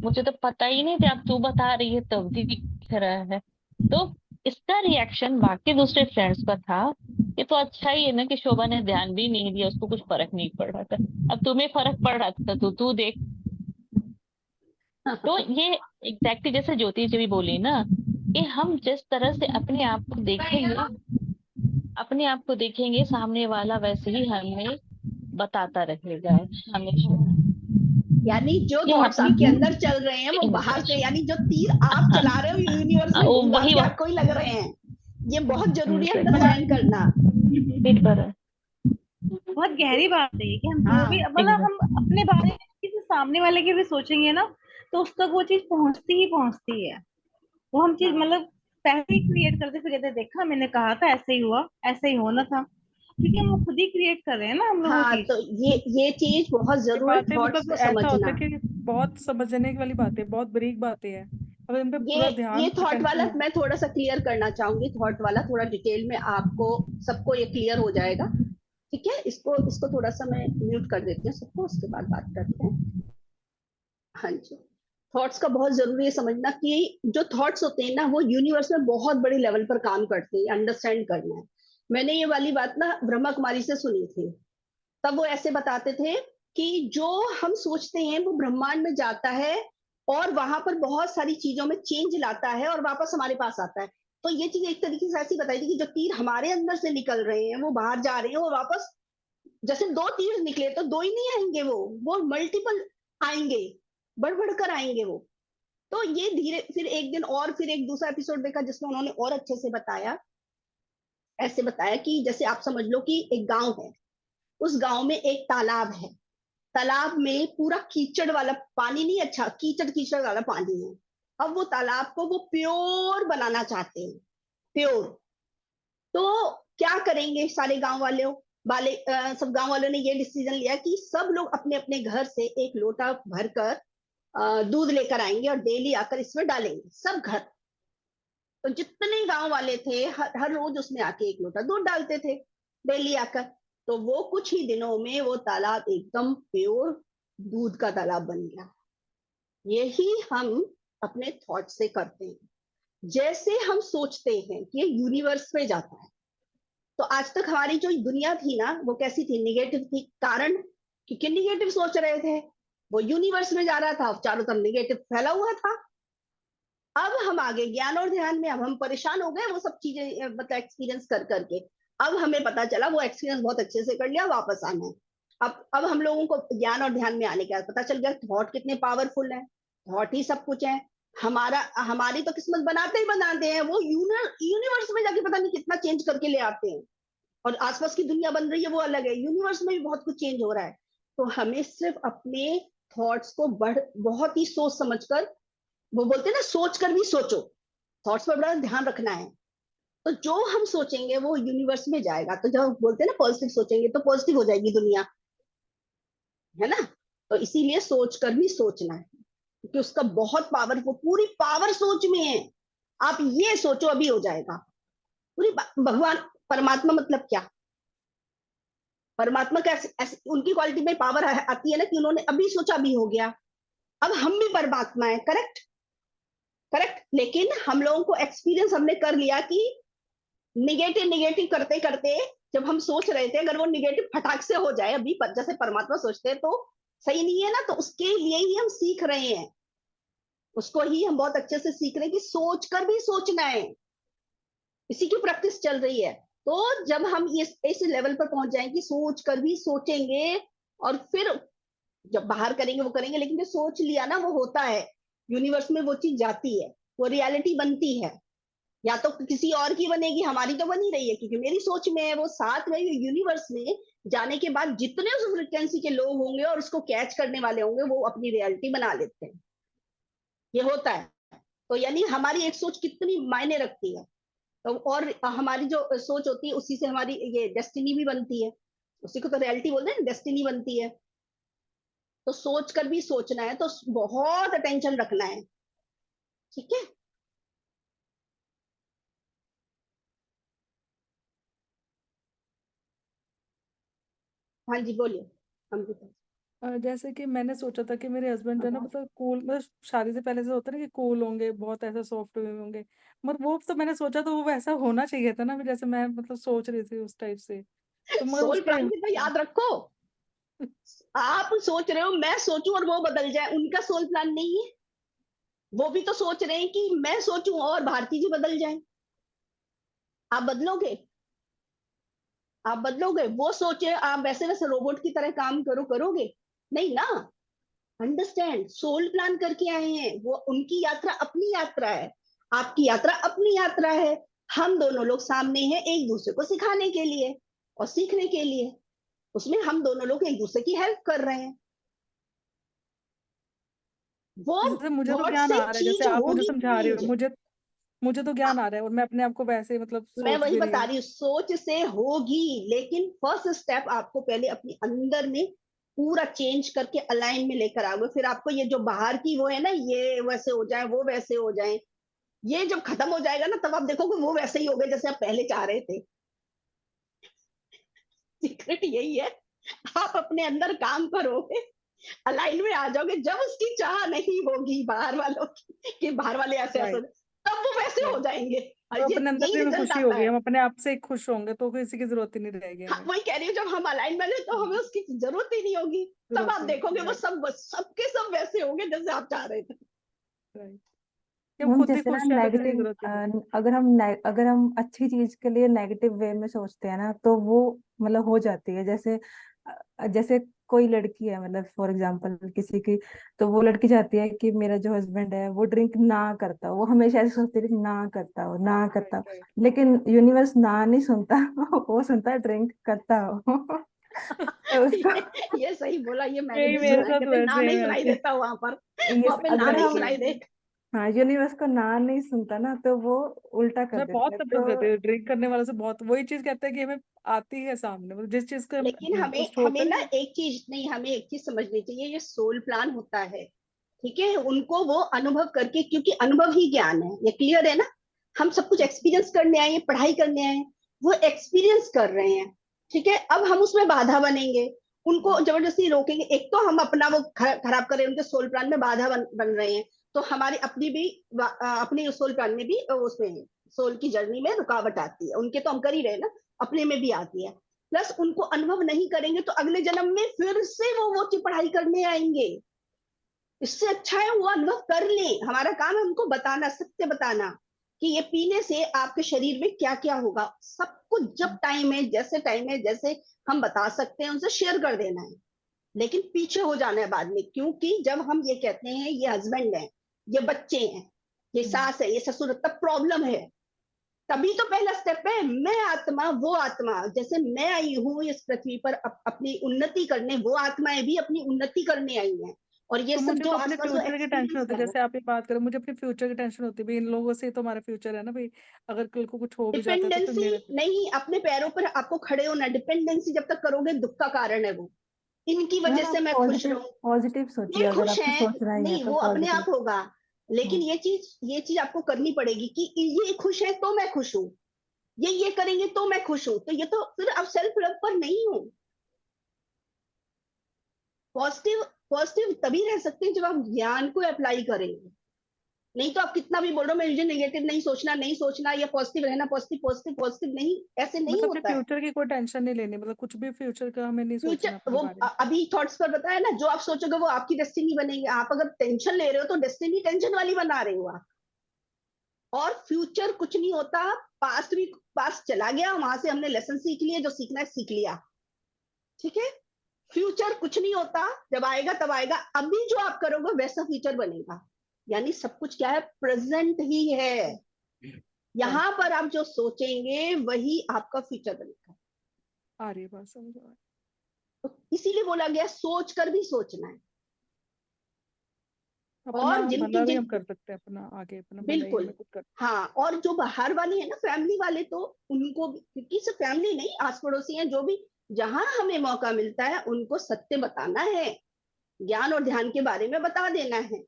[SPEAKER 4] मुझे तो पता ही नहीं था, अब तू बता रही है तब भी दिख रहा है। तो इसका रिएक्शन बाकी दूसरे फ्रेंड्स का था, ये तो अच्छा ही है ना कि शोभा ने ध्यान भी नहीं दिया, उसको कुछ फर्क नहीं पड़ रहा था। अब तुम्हें फर्क पड़ रहा था तो तू देख। तो ये एग्जैक्टली जैसे ज्योति जी भी बोली ना, कि हम जिस तरह से अपने आप को देखेंगे सामने वाला वैसे ही हमें बताता रहेगा हमेशा।
[SPEAKER 2] यानी जो
[SPEAKER 4] ये
[SPEAKER 2] थॉट्स
[SPEAKER 4] अपनी
[SPEAKER 2] आपके अंदर चल रहे हैं वो बाहर से, यानी जो तीर आप चला रहे हो यूनिवर्स में घूम घाम
[SPEAKER 4] वही
[SPEAKER 2] के आपको ही लग रहे हैं। ये बहुत जरूरी है
[SPEAKER 4] वही
[SPEAKER 2] अंडरस्टैंड करना।
[SPEAKER 4] पेट भरा है।
[SPEAKER 1] बहुत गहरी बात है ये कि हम जो
[SPEAKER 2] हाँ
[SPEAKER 1] भी मतलब हम अपने बारे में किसी सामने वाले के भी सोचेंगे ना, तो उस तक वो चीज पहुंचती ही पहुंचती है। वो हम चीज
[SPEAKER 2] हाँ
[SPEAKER 1] मतलब पहले ही क्रिएट करते, फिर कहते देखा मैंने कहा था ऐसे ही हुआ, ऐसे ही होना था, क्योंकि हम वो खुद ही क्रिएट कर रहे हैं ना हम लोग वो
[SPEAKER 2] हाँ।
[SPEAKER 1] चीज।
[SPEAKER 2] तो ये चीज बहुत
[SPEAKER 5] ये
[SPEAKER 2] जरूर है
[SPEAKER 5] बातें
[SPEAKER 2] थॉट्स
[SPEAKER 5] मतलब
[SPEAKER 2] को
[SPEAKER 5] ऐसा होता
[SPEAKER 2] समझना।
[SPEAKER 5] है कि बहुत समझने वाली बातें, बहुत बारीक बातें हैं, अगर इन पे
[SPEAKER 2] ये
[SPEAKER 5] पूरा ध्यान
[SPEAKER 2] ये थॉट
[SPEAKER 5] अटेंशन
[SPEAKER 2] वाला
[SPEAKER 5] हो।
[SPEAKER 2] मैं थोड़ा सा क्लियर करना चाहूंगी, थॉट वाला थोड़ा डिटेल में आपको सबको ये क्लियर हो जाएगा। ठीक है, इसको इसको थोड़ा सा मैं म्यूट कर देती हूँ सबको, उसके बाद बात करते हैं। हाँ जी। थॉट्स का बहुत जरूरी है समझना कि जो थॉट्स होते हैं ना वो यूनिवर्स में बहुत बड़ी लेवल पर काम करते हैं, अंडरस्टैंड करना है। मैंने ये वाली बात ना ब्रह्मा कुमारी से सुनी थी। तब वो ऐसे बताते थे कि जो हम सोचते हैं वो ब्रह्मांड में जाता है और वहां पर बहुत सारी चीजों में चेंज लाता है और वापस हमारे पास आता है। तो ये चीज एक तरीके से ऐसी बताई थी कि जो तीर हमारे अंदर से निकल रहे हैं वो बाहर जा रहे हैं, वो वापस जैसे दो तीर निकले तो दो ही नहीं आएंगे, वो मल्टीपल आएंगे, बढ़ बढ़ कर आएंगे वो। तो ये धीरे फिर एक दिन और फिर एक दूसरा एपिसोड देखा जिसमें उन्होंने और अच्छे से बताया। ऐसे बताया कि जैसे आप समझ लो कि एक गांव है, उस गांव में एक तालाब है। तालाब में पूरा कीचड़ वाला पानी नहीं, अच्छा कीचड़ कीचड़ वाला पानी है। अब वो तालाब को वो प्योर बनाना चाहते हैं, प्योर। तो क्या करेंगे सारे गांव वाले सब गांव वालों ने ये डिसीजन लिया कि सब लोग अपने अपने घर से एक लोटा भरकर दूध लेकर आएंगे और डेली आकर इसमें डालेंगे सब घर। तो जितने गांव वाले थे हर रोज उसमें आके एक लोटा दूध डालते थे डेली आकर। तो वो कुछ ही दिनों में वो तालाब एकदम प्योर दूध का तालाब बन गया। यही हम अपने थॉट से करते हैं। जैसे हम सोचते हैं कि ये यूनिवर्स में जाता है, तो आज तक हमारी जो दुनिया थी ना वो कैसी थी, निगेटिव थी। कारण क्योंकि निगेटिव सोच रहे थे, वो यूनिवर्स में जा रहा था, चारों तरफ निगेटिव फैला हुआ था। अब हम आगे ज्ञान और ध्यान में, अब हम परेशान हो गए वो सब चीजें मतलब एक्सपीरियंस कर करके। अब हमें पता चला वो एक्सपीरियंस बहुत अच्छे से कर लिया, वापस आना है। अब हम लोगों को ज्ञान और ध्यान में आने के बाद पता चल गया थॉट कितने पावरफुल है, थॉट ही सब कुछ है। हमारी तो किस्मत बनाते ही बनाते हैं, वो यूनिवर्स में जाके पता नहीं कितना चेंज करके ले आते हैं। और आसपास की दुनिया बन रही है वो अलग है, यूनिवर्स में भी बहुत कुछ चेंज हो रहा है। तो हमें सिर्फ अपने थॉट्स को बहुत ही सोच समझकर, वो बोलते हैं ना सोच कर भी सोचो, थॉट्स पर बड़ा ध्यान रखना है। तो जो हम सोचेंगे वो यूनिवर्स में जाएगा। तो जब बोलते हैं ना पॉजिटिव सोचेंगे तो पॉजिटिव हो जाएगी दुनिया, है ना। तो इसीलिए सोच कर भी सोचना है, क्योंकि उसका बहुत पावर, वो पूरी पावर सोच में है। आप ये सोचो अभी हो जाएगा पूरी भगवान परमात्मा मतलब क्या, परमात्मा का उनकी क्वालिटी में पावर आती है ना कि उन्होंने अभी सोचा अभी हो गया। अब हम भी परमात्मा है, करेक्ट करेक्ट। लेकिन हम लोगों को एक्सपीरियंस हमने कर लिया कि निगेटिव निगेटिव करते करते जब हम सोच रहे थे अगर वो निगेटिव फटाक से हो जाए अभी जैसे परमात्मा सोचते हैं तो सही नहीं है ना। तो उसके लिए ही हम सीख रहे हैं, उसको ही हम बहुत अच्छे से सीख रहे हैं कि सोच कर भी सोचना है। इसी की प्रैक्टिस चल रही है। तो जब हम इस लेवल पर पहुंच जाएंगे कि सोच कर भी सोचेंगे, और फिर जब बाहर करेंगे वो करेंगे, लेकिन जो सोच लिया ना वो होता है, यूनिवर्स में वो चीज जाती है, वो रियलिटी बनती है। या तो किसी और की बनेगी, हमारी तो बनी रही है क्योंकि मेरी सोच में है। वो साथ में यूनिवर्स में जाने के बाद जितने उस फ्रिक्वेंसी के लोग होंगे और उसको कैच करने वाले होंगे वो अपनी रियलिटी बना लेते हैं, ये होता है। तो यानी हमारी एक सोच कितनी मायने रखती है। तो और हमारी जो सोच होती है उसी से हमारी ये डेस्टिनी भी बनती है, उसी को तो रियलिटी बोलते हैं, डेस्टिनी बनती है। तो सोच कर भी सोचना है, तो बहुत अटेंशन रखना है, ठीक है। हाँ जी बोलिए अमृता।
[SPEAKER 5] जैसे कि मैंने सोचा था कि मेरे हस्बैंड जो है ना मतलब कूल, मतलब शादी से पहले से होता है ना कि कूल होंगे, बहुत ऐसा सॉफ्ट होंगे, मगर वो तो मैंने सोचा तो वो वैसा होना चाहिए था ना, जैसे मैं मतलब सोच रही थी उस टाइप से। तो मगर
[SPEAKER 2] सोल
[SPEAKER 5] उसके
[SPEAKER 2] प्लान भी तो याद रखो, आप सोच रहे हो मैं सोचूं और वो बदल जाए, उनका सोल प्लान नहीं है। वो भी तो सोच रहे हैं कि मैं सोचूं और भारती जी बदल जाए। आप बदलोगे, आप बदलोगे, वो सोचे आप वैसे वैसे रोबोट की तरह काम करोगे नहीं ना। अंडरस्टैंड, सोल प्लान करके आए हैं वो, उनकी यात्रा अपनी यात्रा है, आपकी यात्रा अपनी यात्रा है। हम दोनों लोग सामने हैं एक दूसरे को सिखाने के लिए और सीखने के लिए। उसमें हम दोनों लोग एक दूसरे की हेल्प कर रहे हैं। वो
[SPEAKER 5] जैसे मुझे तो
[SPEAKER 2] थॉट
[SPEAKER 5] ज्ञान
[SPEAKER 2] से
[SPEAKER 5] आ रहा है, जैसे
[SPEAKER 2] चीज
[SPEAKER 5] आप मुझे
[SPEAKER 2] होगी
[SPEAKER 5] समझा रहे हो,
[SPEAKER 2] चेंज।
[SPEAKER 5] मुझे तो ज्ञान आ रहा है, और मैं अपने आप को वैसे मतलब
[SPEAKER 2] मैं
[SPEAKER 5] सोच
[SPEAKER 2] वही
[SPEAKER 5] भी रही
[SPEAKER 2] बता
[SPEAKER 5] हूँ।
[SPEAKER 2] रही हूँ, सोच से होगी, लेकिन फर्स्ट स्टेप आपको पहले अपने अंदर में पूरा चेंज करके अलाइन में लेकर आओगे, फिर आपको ये जो बाहर की वो है ना, ये वैसे हो जाए वो वैसे हो जाए, ये जब खत्म हो जाएगा ना, तब आप देखोगे वो वैसे ही हो गए जैसे आप पहले चाह रहे थे। सीक्रेट यही है, आप अपने अंदर काम करोगे, अलाइन में आ जाओगे, जब उसकी चाह नहीं होगी बाहर वालों की कि बाहर वाले ऐसे ऐसे,
[SPEAKER 5] राइट,
[SPEAKER 2] तब वो वैसे हो
[SPEAKER 5] राइट।
[SPEAKER 2] जाएंगे। और
[SPEAKER 5] तो
[SPEAKER 2] ये
[SPEAKER 5] अपने अंदर
[SPEAKER 2] यही
[SPEAKER 5] से हमें
[SPEAKER 2] रिजल्ट
[SPEAKER 5] खुशी
[SPEAKER 2] आता
[SPEAKER 5] होगी,
[SPEAKER 2] है।
[SPEAKER 5] हम अपने आप से ही खुश होंगे, तो किसी की जरूरत ही नहीं रहेगी
[SPEAKER 2] हाँ,
[SPEAKER 5] हमें।
[SPEAKER 2] वही कह रही हूँ, जब हम अलाइन में हैं, तो हमें उसकी जरूरत ही नहीं होगी। तब
[SPEAKER 5] जरूरत
[SPEAKER 2] आप
[SPEAKER 5] ही
[SPEAKER 2] देखोगे
[SPEAKER 5] नहीं,
[SPEAKER 2] वो
[SPEAKER 5] राइट,
[SPEAKER 2] सब सबके सब वैसे होंगे जैसे आप चाह रहे थे।
[SPEAKER 5] राइट। हम
[SPEAKER 3] मैम
[SPEAKER 5] खुद ही
[SPEAKER 3] जैसे ना
[SPEAKER 5] खुश हैं, तो किसी की
[SPEAKER 3] नेगेटिव,
[SPEAKER 5] जरूरत ही नहीं।
[SPEAKER 3] अगर हम अच्छी चीज के लिए नेगेटिव वे में सोचते हैं ना, तो वो मतलब हो जाती है। जैसे कोई लड़की है, मतलब फॉर एग्जांपल किसी की, तो वो लड़की चाहती है कि मेरा जो हस्बैंड है वो ड्रिंक ना करता हो, वो हमेशा ऐसे सोचती है कि ना करता हो, ना
[SPEAKER 5] राइट,
[SPEAKER 3] करता हो।
[SPEAKER 5] राइट।
[SPEAKER 3] लेकिन यूनिवर्स ना नहीं सुनता वो सुनता है ड्रिंक करता हो तो उसको
[SPEAKER 2] ये सही बोला, ये मैंने
[SPEAKER 5] यही
[SPEAKER 2] भी
[SPEAKER 5] मेरे
[SPEAKER 2] सुना है,
[SPEAKER 5] साथ
[SPEAKER 2] कहते ना
[SPEAKER 5] वैसे ही
[SPEAKER 2] नहीं सुनाई
[SPEAKER 5] वैसे।
[SPEAKER 2] देता वहां पर,
[SPEAKER 3] ये
[SPEAKER 2] वहां पे ना
[SPEAKER 3] अगर
[SPEAKER 2] नहीं
[SPEAKER 3] हम,
[SPEAKER 2] सुनाई दे।
[SPEAKER 3] हाँ, यूनिवर्स को ना नहीं सुनता ना, तो वो उल्टा कर
[SPEAKER 5] मैं
[SPEAKER 3] देता
[SPEAKER 5] बहुत
[SPEAKER 3] है।
[SPEAKER 5] सपोर्ट करती
[SPEAKER 3] तो
[SPEAKER 5] हूँ ड्रिंक करने वालों से, बहुत वही चीज कहते हैं कि हमें आती है सामने, मतलब जिस चीज को हम
[SPEAKER 2] लेकिन हमें
[SPEAKER 5] उस होता
[SPEAKER 2] हमें
[SPEAKER 5] है
[SPEAKER 2] ना
[SPEAKER 5] ना।
[SPEAKER 2] एक चीज नहीं, हमें एक चीज समझनी चाहिए, ये सोल प्लान होता है, ठीक है, उनको वो अनुभव करके, क्योंकि अनुभव ही ज्ञान है, ये क्लियर है ना। हम सब कुछ एक्सपीरियंस करने आए हैं, पढ़ाई करने आए हैं, वो एक्सपीरियंस कर रहे हैं, ठीक है। अब हम उसमें बाधा बनेंगे, उनको जबरदस्ती रोकेंगे, एक तो हम अपना वो खराब कर रहे हैं, उनके सोल प्लान में बाधा बन रहे हैं, तो हमारी अपनी भी अपनी सोल प्लान में भी उसमें सोल की जर्नी में रुकावट आती है, उनके तो हम कर ही रहे हैं ना, अपने में भी आती है। प्लस उनको अनुभव नहीं करेंगे तो अगले जन्म में फिर से वो पढ़ाई करने आएंगे। इससे अच्छा है वो अनुभव कर ले, हमारा काम है उनको बताना, सत्य बताना कि ये पीने से आपके शरीर में क्या क्या होगा, सब कुछ जब टाइम है, जैसे टाइम है, जैसे हम बता सकते हैं उनसे शेयर कर देना है। लेकिन पीछे हो जाना है बाद में, क्योंकि जब हम ये कहते हैं ये हस्बैंड है, ये बच्चे हैं, ये सास है, ये ससुर है, तब प्रॉब्लम है। तभी तो पहला स्टेप है, मैं आत्मा वो आत्मा, जैसे मैं आई हूँ इस पृथ्वी पर अपनी उन्नति करने, वो आत्माएं भी अपनी उन्नति करने आई हैं, और ये
[SPEAKER 5] तो
[SPEAKER 2] सब
[SPEAKER 5] मुझे
[SPEAKER 2] जो
[SPEAKER 5] तो अपने
[SPEAKER 2] आसपास वो
[SPEAKER 5] फ्यूचर की टेंशन
[SPEAKER 2] एक्सपीरियंस
[SPEAKER 5] होती है,
[SPEAKER 2] कर रहे
[SPEAKER 5] जैसे आप ये बात करें, मुझे अपने फ्यूचर की टेंशन होती है भाई, इन लोगों से ही तो हमारा फ्यूचर है ना भाई। अगर कल को कुछ हो
[SPEAKER 2] हैं।
[SPEAKER 5] भी जाता है तो फिर
[SPEAKER 2] डिपेंडेंसी
[SPEAKER 5] मेरे।
[SPEAKER 2] नहीं, अपने पैरों पर आपको खड़े होना, डिपेंडेंसी जब तक करोगे दुख का कारण है वो, इनकी
[SPEAKER 3] मैम
[SPEAKER 2] वजह
[SPEAKER 3] आप
[SPEAKER 2] से मैं खुश
[SPEAKER 3] पॉजिटिव
[SPEAKER 2] रहूं,
[SPEAKER 3] पॉजिटिव सोचिए,
[SPEAKER 2] ये
[SPEAKER 3] अगर
[SPEAKER 2] खुश
[SPEAKER 3] आपको
[SPEAKER 2] है,
[SPEAKER 3] सोचना ही है
[SPEAKER 2] नहीं
[SPEAKER 3] तो
[SPEAKER 2] वो अपने
[SPEAKER 3] पॉजिटिव।
[SPEAKER 2] आप होगा। लेकिन
[SPEAKER 3] हाँ,
[SPEAKER 2] ये चीज आपको करनी पड़ेगी कि ये खुश है तो मैं खुश हूँ, ये करेंगे तो मैं खुश हूं, तो ये तो फिर आप सेल्फ लव पर नहीं हो। पॉजिटिव पॉजिटिव तभी रह सकते हैं जब आप ज्ञान को अप्लाई करेंगे, नहीं तो आप कितना भी बोल रहे हो मुझे नेगेटिव नहीं सोचना, नहीं सोचना, या पॉजिटिव रहना, पॉजिटिव पॉजिटिव पॉजिटिव, नहीं, ऐसे नहीं
[SPEAKER 5] मतलब अपने
[SPEAKER 2] होता है।
[SPEAKER 5] फ्यूचर की कोई टेंशन नहीं लेनी, मतलब कुछ भी फ्यूचर का हमें नहीं सोचना
[SPEAKER 2] फ्यूचर
[SPEAKER 5] अपने
[SPEAKER 2] वो
[SPEAKER 5] बारे में।
[SPEAKER 2] अभी थॉट्स पर बताया ना, जो आप सोचोगे वो आपकी डेस्टिनी बनेगी, आप अगर टेंशन ले रहे हो तो डेस्टिनी टेंशन वाली बना रहे हो आप। और फ्यूचर कुछ नहीं होता, पास्ट भी पास्ट चला गया, वहां से हमने लेसन सीख लिए, जो सीखना है सीख लिया, ठीक है। फ्यूचर कुछ नहीं होता, जब आएगा तब आएगा, अभी जो आप करोगे वैसा फ्यूचर बनेगा। यानी सब कुछ क्या है, प्रेजेंट ही है,
[SPEAKER 5] राइट,
[SPEAKER 2] यहां पर आप जो सोचेंगे वही आपका फ्यूचर बनेगा।
[SPEAKER 5] आ रही है बात, समझ आ रही है।
[SPEAKER 2] तो इसीलिए बोला गया सोच कर भी सोचना है।
[SPEAKER 5] अपना
[SPEAKER 2] और जिनकी
[SPEAKER 5] भला भी
[SPEAKER 2] जिन
[SPEAKER 5] हम कर सकते हैं, अपना आगे अपना भला ही
[SPEAKER 2] बिल्कुल,
[SPEAKER 5] हमें कुछ कर।
[SPEAKER 2] हाँ, और जो बाहर वाले हैं ना, फैमिली वाले, तो उनको भी, क्योंकि सिर्फ फैमिली नहीं, आस पड़ोसी हैं जो भी, जहां हमें मौका मिलता है उनको सत्य बताना है, ज्ञान और ध्यान के बारे में बता देना है।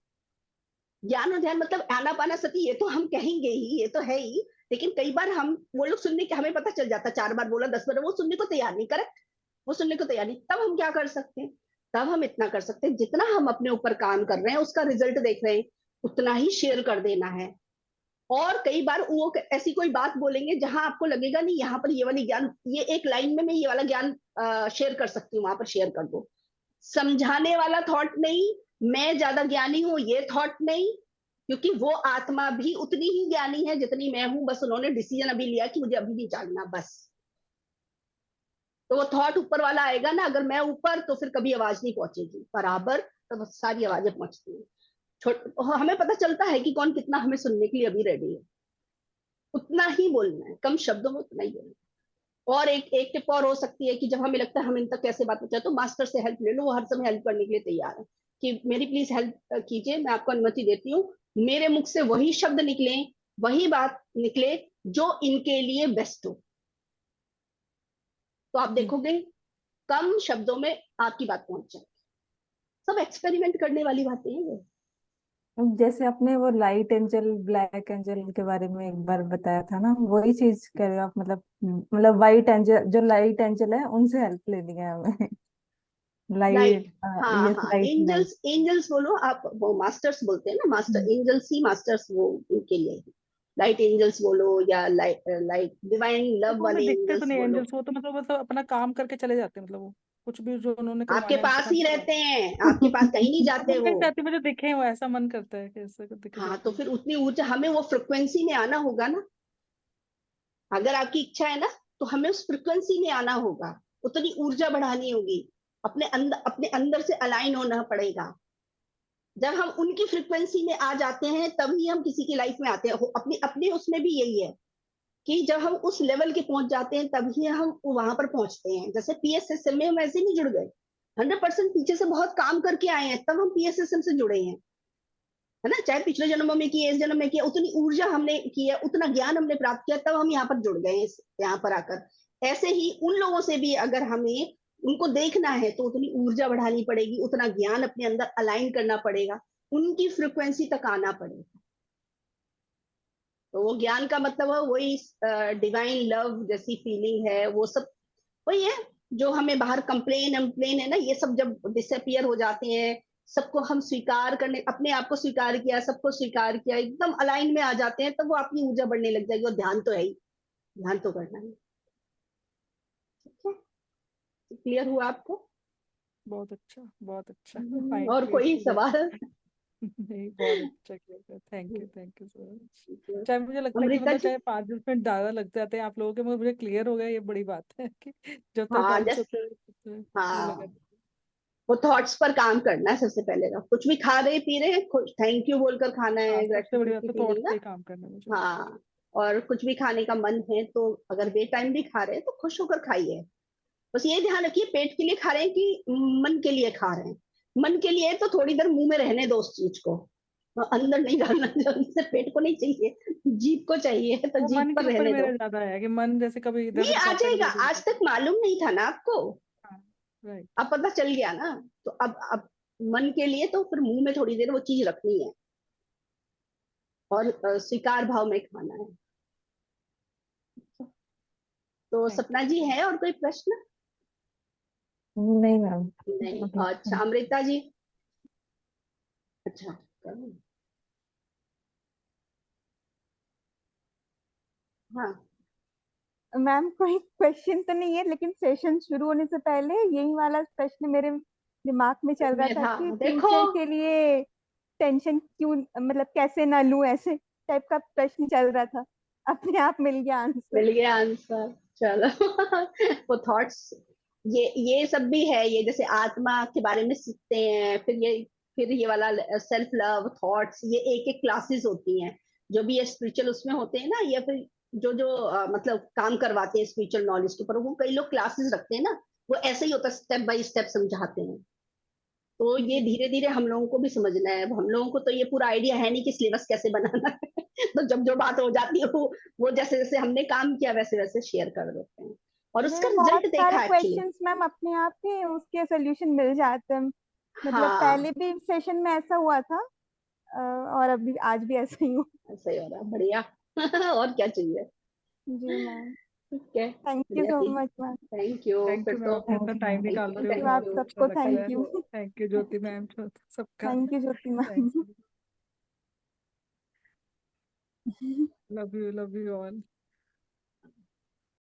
[SPEAKER 2] ज्ञान और ध्यान मतलब आनापाना सती, ये तो हम कहेंगे ही, ये तो है ही, लेकिन कई बार हम, वो लोग सुनने के, हमें पता चल जाता, 4 बार बोला 10 बार, वो सुनने को तैयार नहीं, करेक्ट, वो सुनने को तैयार नहीं, तब हम क्या कर सकते हैं, तब हम इतना कर सकते हैं, जितना हम अपने ऊपर काम कर रहे हैं उसका रिजल्ट देख रहे हैं, उतना ही शेयर कर देना है। और कई बार वो ऐसी कोई बात बोलेंगे जहां आपको लगेगा नहीं, यहाँ पर ये वाली ज्ञान, ये एक लाइन में मैं ये वाला ज्ञान शेयर कर सकती हूँ, वहां पर शेयर कर दो। समझाने वाला थॉट नहीं, मैं ज्यादा ज्ञानी हूं ये थॉट नहीं, क्योंकि वो आत्मा भी उतनी ही ज्ञानी है जितनी मैं हूं, बस उन्होंने डिसीजन अभी लिया कि मुझे अभी नहीं जानना, बस। तो वो थॉट ऊपर वाला आएगा ना, अगर मैं ऊपर तो फिर कभी आवाज नहीं पहुंचेगी बराबर, तो सारी आवाजें पहुंचती हैं। हमें पता चलता है कि कौन कितना हमें सुनने के लिए अभी रेडी है, उतना ही बोलना है, कम शब्दों में उतना ही बोलना है। और एक टिप और हो सकती है कि जब हमें लगता है हम इन तक कैसे बात पहुंचाए, तो मास्टर से हेल्प ले लो, वो हर समय हेल्प करने के लिए तैयार है कि मेरी प्लीज हेल्प कीजिए, मैं आपको अनुमति देती हूँ, मेरे मुख से वही शब्द निकले, वही बात निकले जो इनके लिए बेस्ट हो। तो आप देखोगे कम शब्दों में आपकी बात पहुंच जाए। सब एक्सपेरिमेंट करने वाली बातें हैं ये।
[SPEAKER 3] जैसे आपने वो लाइट एंजल ब्लैक एंजल के बारे में एक बार बताया था ना, वही चीज कह रहे हो आप? मतलब वाइट एंजल, जो लाइट एंजल है उनसे हेल्प लेनी है हमें।
[SPEAKER 2] लाइट,
[SPEAKER 3] लाइट,
[SPEAKER 2] हाँ
[SPEAKER 3] यस,
[SPEAKER 2] हाँ,
[SPEAKER 3] लाइट, लाइट।
[SPEAKER 2] एंजल्स, एंजल्स बोलो आप, वो मास्टर्स बोलते हैं ना, मास्टर एंजल्स ही मास्टर्स, वो उनके लिए लाइट एंजल्स बोलो या लाइट लाइट डिवाइन लव
[SPEAKER 5] देखो हमें
[SPEAKER 2] वाले
[SPEAKER 5] दिखते तो
[SPEAKER 2] एंजल्स
[SPEAKER 5] नहीं
[SPEAKER 2] बोलो,
[SPEAKER 5] एंजल्स, वो तो मतलब अपना काम करके चले जाते हैं, मतलब वो कुछ भी जो उन्होंने
[SPEAKER 2] आपके
[SPEAKER 5] करवाना है हमसे
[SPEAKER 2] पास ही
[SPEAKER 5] कंट्रोल।
[SPEAKER 2] रहते हैं, आपके पास कहीं नहीं
[SPEAKER 5] अब
[SPEAKER 2] जाते
[SPEAKER 5] वो
[SPEAKER 2] वो।
[SPEAKER 5] कहीं जाती मुझे दिखे, वो ऐसा मन करता है कि ऐसे दिख
[SPEAKER 2] हाँ,
[SPEAKER 5] जाते
[SPEAKER 2] तो
[SPEAKER 5] हैं।
[SPEAKER 2] फिर उतनी ऊर्जा हमें वो फ्रिक्वेंसी में आना होगा ना। अगर आपकी इच्छा है ना, तो हमें उस फ्रिक्वेंसी में आना होगा, उतनी ऊर्जा बढ़ानी होगी, अपने अंदर से अलाइन होना पड़ेगा। जब हम उनकी फ्रिक्वेंसी में आ जाते हैं तभी हम किसी की लाइफ में आते हैं। अपने अपने उसमें भी यही है कि जब हम उस लेवल के पहुंच जाते हैं तभी हम वहां पर पहुंचते हैं। जैसे पीएसएसएम में हम ऐसे नहीं जुड़ गए, 100% पीछे से बहुत काम करके आए हैं तब हम पीएसएसएम से जुड़े हैं, है ना। चाहे पिछले जन्मों में किए, इस जन्म में किया, उतनी ऊर्जा हमने की है, उतना ज्ञान हमने प्राप्त किया, तब हम यहाँ पर जुड़ गए हैं यहाँ पर आकर। ऐसे ही उन लोगों से भी अगर हमें उनको देखना है तो उतनी ऊर्जा बढ़ानी पड़ेगी, उतना ज्ञान अपने अंदर अलाइन करना पड़ेगा, उनकी फ्रिक्वेंसी तक आना पड़ेगा। तो वो ज्ञान का मतलब है वही डिवाइन लव जैसी फीलिंग है, वो सब वही है जो हमें बाहर कंप्लेन एम्प्लेन है ना, ये सब जब डिसअपियर हो जाते हैं, सबको हम स्वीकार करने, अपने आप को स्वीकार किया, सबको स्वीकार किया, एकदम अलाइन में आ जाते हैं, तब वो अपनी ऊर्जा बढ़ने लग जाएगी। और ध्यान तो है ही, ध्यान तो करना है। ठीक है, क्लियर हुआ आपको?
[SPEAKER 5] बहुत अच्छा, बहुत अच्छा। फाइन,
[SPEAKER 2] और
[SPEAKER 5] क्लियर
[SPEAKER 2] कोई
[SPEAKER 5] पूरा।
[SPEAKER 2] सवाल?
[SPEAKER 5] नहीं, बहुत अच्छा किया, थैंक यू सो मच। चाहे मुझे लगता है कि
[SPEAKER 2] अमृता
[SPEAKER 5] मतलब
[SPEAKER 2] जी,
[SPEAKER 5] चाहे 5-10 मिनट ज्यादा लग जाते हैं आप लोगों के, मगर मुझे क्लियर हो गया, ये बड़ी बात है कि जब तक
[SPEAKER 2] हाँ
[SPEAKER 5] डाउट्स
[SPEAKER 2] जस्ट,
[SPEAKER 5] होते हैं वो लगा।
[SPEAKER 2] हाँ, वो थॉट्स पर काम करना है सबसे पहले ना। कुछ भी खा रहे पी रहे हैं, थैंक यू बोलकर खाना
[SPEAKER 5] हाँ,
[SPEAKER 2] है,
[SPEAKER 5] सबसे बड़ी
[SPEAKER 2] ग्रेटिट्यूड
[SPEAKER 5] बात
[SPEAKER 2] की
[SPEAKER 5] तो
[SPEAKER 2] फीलिंग
[SPEAKER 5] थॉट्स
[SPEAKER 2] ना।
[SPEAKER 5] पे ही काम करना है मुझे।
[SPEAKER 2] हाँ, और कुछ भी खाने का मन है तो अगर बे टाइम भी खा रहे हैं तो खुश होकर खाइए। बस ये ध्यान रखिए, पेट के लिए खा रहे हैं कि मन के लिए खा रहे हैं। मन के लिए तो थोड़ी देर मुंह में रहने दो उस चीज को, तो अंदर नहीं डालना, जल्दी से पेट को नहीं चाहिए, जीभ को चाहिए, तो
[SPEAKER 5] वो
[SPEAKER 2] जीभ
[SPEAKER 5] मन के
[SPEAKER 2] पर
[SPEAKER 5] ऊपर
[SPEAKER 2] रहने
[SPEAKER 5] मेरा
[SPEAKER 2] दो।
[SPEAKER 5] ज्यादा है कि मन जैसे कभी इधर
[SPEAKER 2] नहीं,
[SPEAKER 5] उधर
[SPEAKER 2] आ
[SPEAKER 5] जाता है, कभी
[SPEAKER 2] जाएगा,
[SPEAKER 5] इधर
[SPEAKER 2] आज
[SPEAKER 5] जाता
[SPEAKER 2] तक मालूम नहीं था ना आपको,
[SPEAKER 5] है। हाँ, राइट।
[SPEAKER 2] अब पता चल गया ना। तो अब मन के लिए तो फिर मुंह में थोड़ी देर वो चीज रखनी है, और स्वीकार भाव में खाना है। तो
[SPEAKER 5] थैंक
[SPEAKER 2] सपना जी, है और कोई प्रश्न?
[SPEAKER 3] नहीं मैम,
[SPEAKER 2] नहीं, अच्छा
[SPEAKER 3] मतलब
[SPEAKER 2] अमृता जी, अच्छा, हाँ,
[SPEAKER 6] मैम कोई क्वेश्चन तो नहीं है, लेकिन सेशन शुरू होने से पहले यही वाला प्रश्न मेरे दिमाग में चल रहा था
[SPEAKER 2] मेरा
[SPEAKER 6] कि
[SPEAKER 2] देखो,
[SPEAKER 6] फ्यूचर के लिए टेंशन क्यों, मतलब कैसे ना लूं, ऐसे टाइप का प्रश्न चल रहा था। अपने आप मिल गया आंसर।
[SPEAKER 2] मिल गया आंसर, चलो। वो थॉट्स, ये सब भी है, ये जैसे आत्मा के बारे में सीखते हैं, फिर ये वाला सेल्फ लव थॉट्स, ये एक एक क्लासेस होती हैं, जो भी ये स्पिरिचुअल उसमें होते हैं ना, या फिर जो जो मतलब काम करवाते हैं स्पिरिचुअल नॉलेज के ऊपर, वो कई लोग क्लासेस रखते हैं ना, वो ऐसे ही होता है, स्टेप बाय स्टेप समझाते हैं। तो ये
[SPEAKER 6] जी
[SPEAKER 2] धीरे धीरे हम लोगों को भी समझना है। अब हम लोगों को तो ये पूरा आइडिया है नहीं कि सिलेबस कैसे बनाना है। तो जब जो बात हो जाती है वो जैसे जैसे हमने काम किया वैसे वैसे शेयर कर देते हैं, और उसका
[SPEAKER 6] मुझे बहुत
[SPEAKER 2] रिजल्ट
[SPEAKER 6] सारे
[SPEAKER 2] देखा एक्चुअली।
[SPEAKER 6] क्वेश्चंस मैम अपने आप ही उसके सोल्यूशन मिल जाते हैं। मतलब
[SPEAKER 2] हाँ,
[SPEAKER 6] पहले भी सेशन में ऐसा हुआ था, और अभी आज भी ऐसा ही हुआ।
[SPEAKER 2] ऐसा ही हो रहा, बढ़िया। और क्या चाहिए?
[SPEAKER 6] जी मैम,
[SPEAKER 2] ठीक है,
[SPEAKER 6] थैंक यू
[SPEAKER 2] बढ़िया
[SPEAKER 6] सो
[SPEAKER 2] थी।
[SPEAKER 6] Much ma'am.
[SPEAKER 2] Thank you,
[SPEAKER 5] thank
[SPEAKER 2] फिर
[SPEAKER 5] यू मैम,
[SPEAKER 2] तो
[SPEAKER 5] अपने इतना टाइम
[SPEAKER 2] थैंक
[SPEAKER 5] निकालते
[SPEAKER 2] यू,
[SPEAKER 5] हो,
[SPEAKER 6] थैंक यू
[SPEAKER 2] थैंक
[SPEAKER 5] बहुत
[SPEAKER 6] आप
[SPEAKER 2] यू,
[SPEAKER 5] अच्छा
[SPEAKER 6] सबको,
[SPEAKER 5] लगता
[SPEAKER 6] थैंक
[SPEAKER 5] है।
[SPEAKER 6] You.
[SPEAKER 5] Thank you Jyoti ma'am, सबका।
[SPEAKER 6] Thank you Jyoti
[SPEAKER 5] thank
[SPEAKER 6] ma'am.
[SPEAKER 5] You, love you all.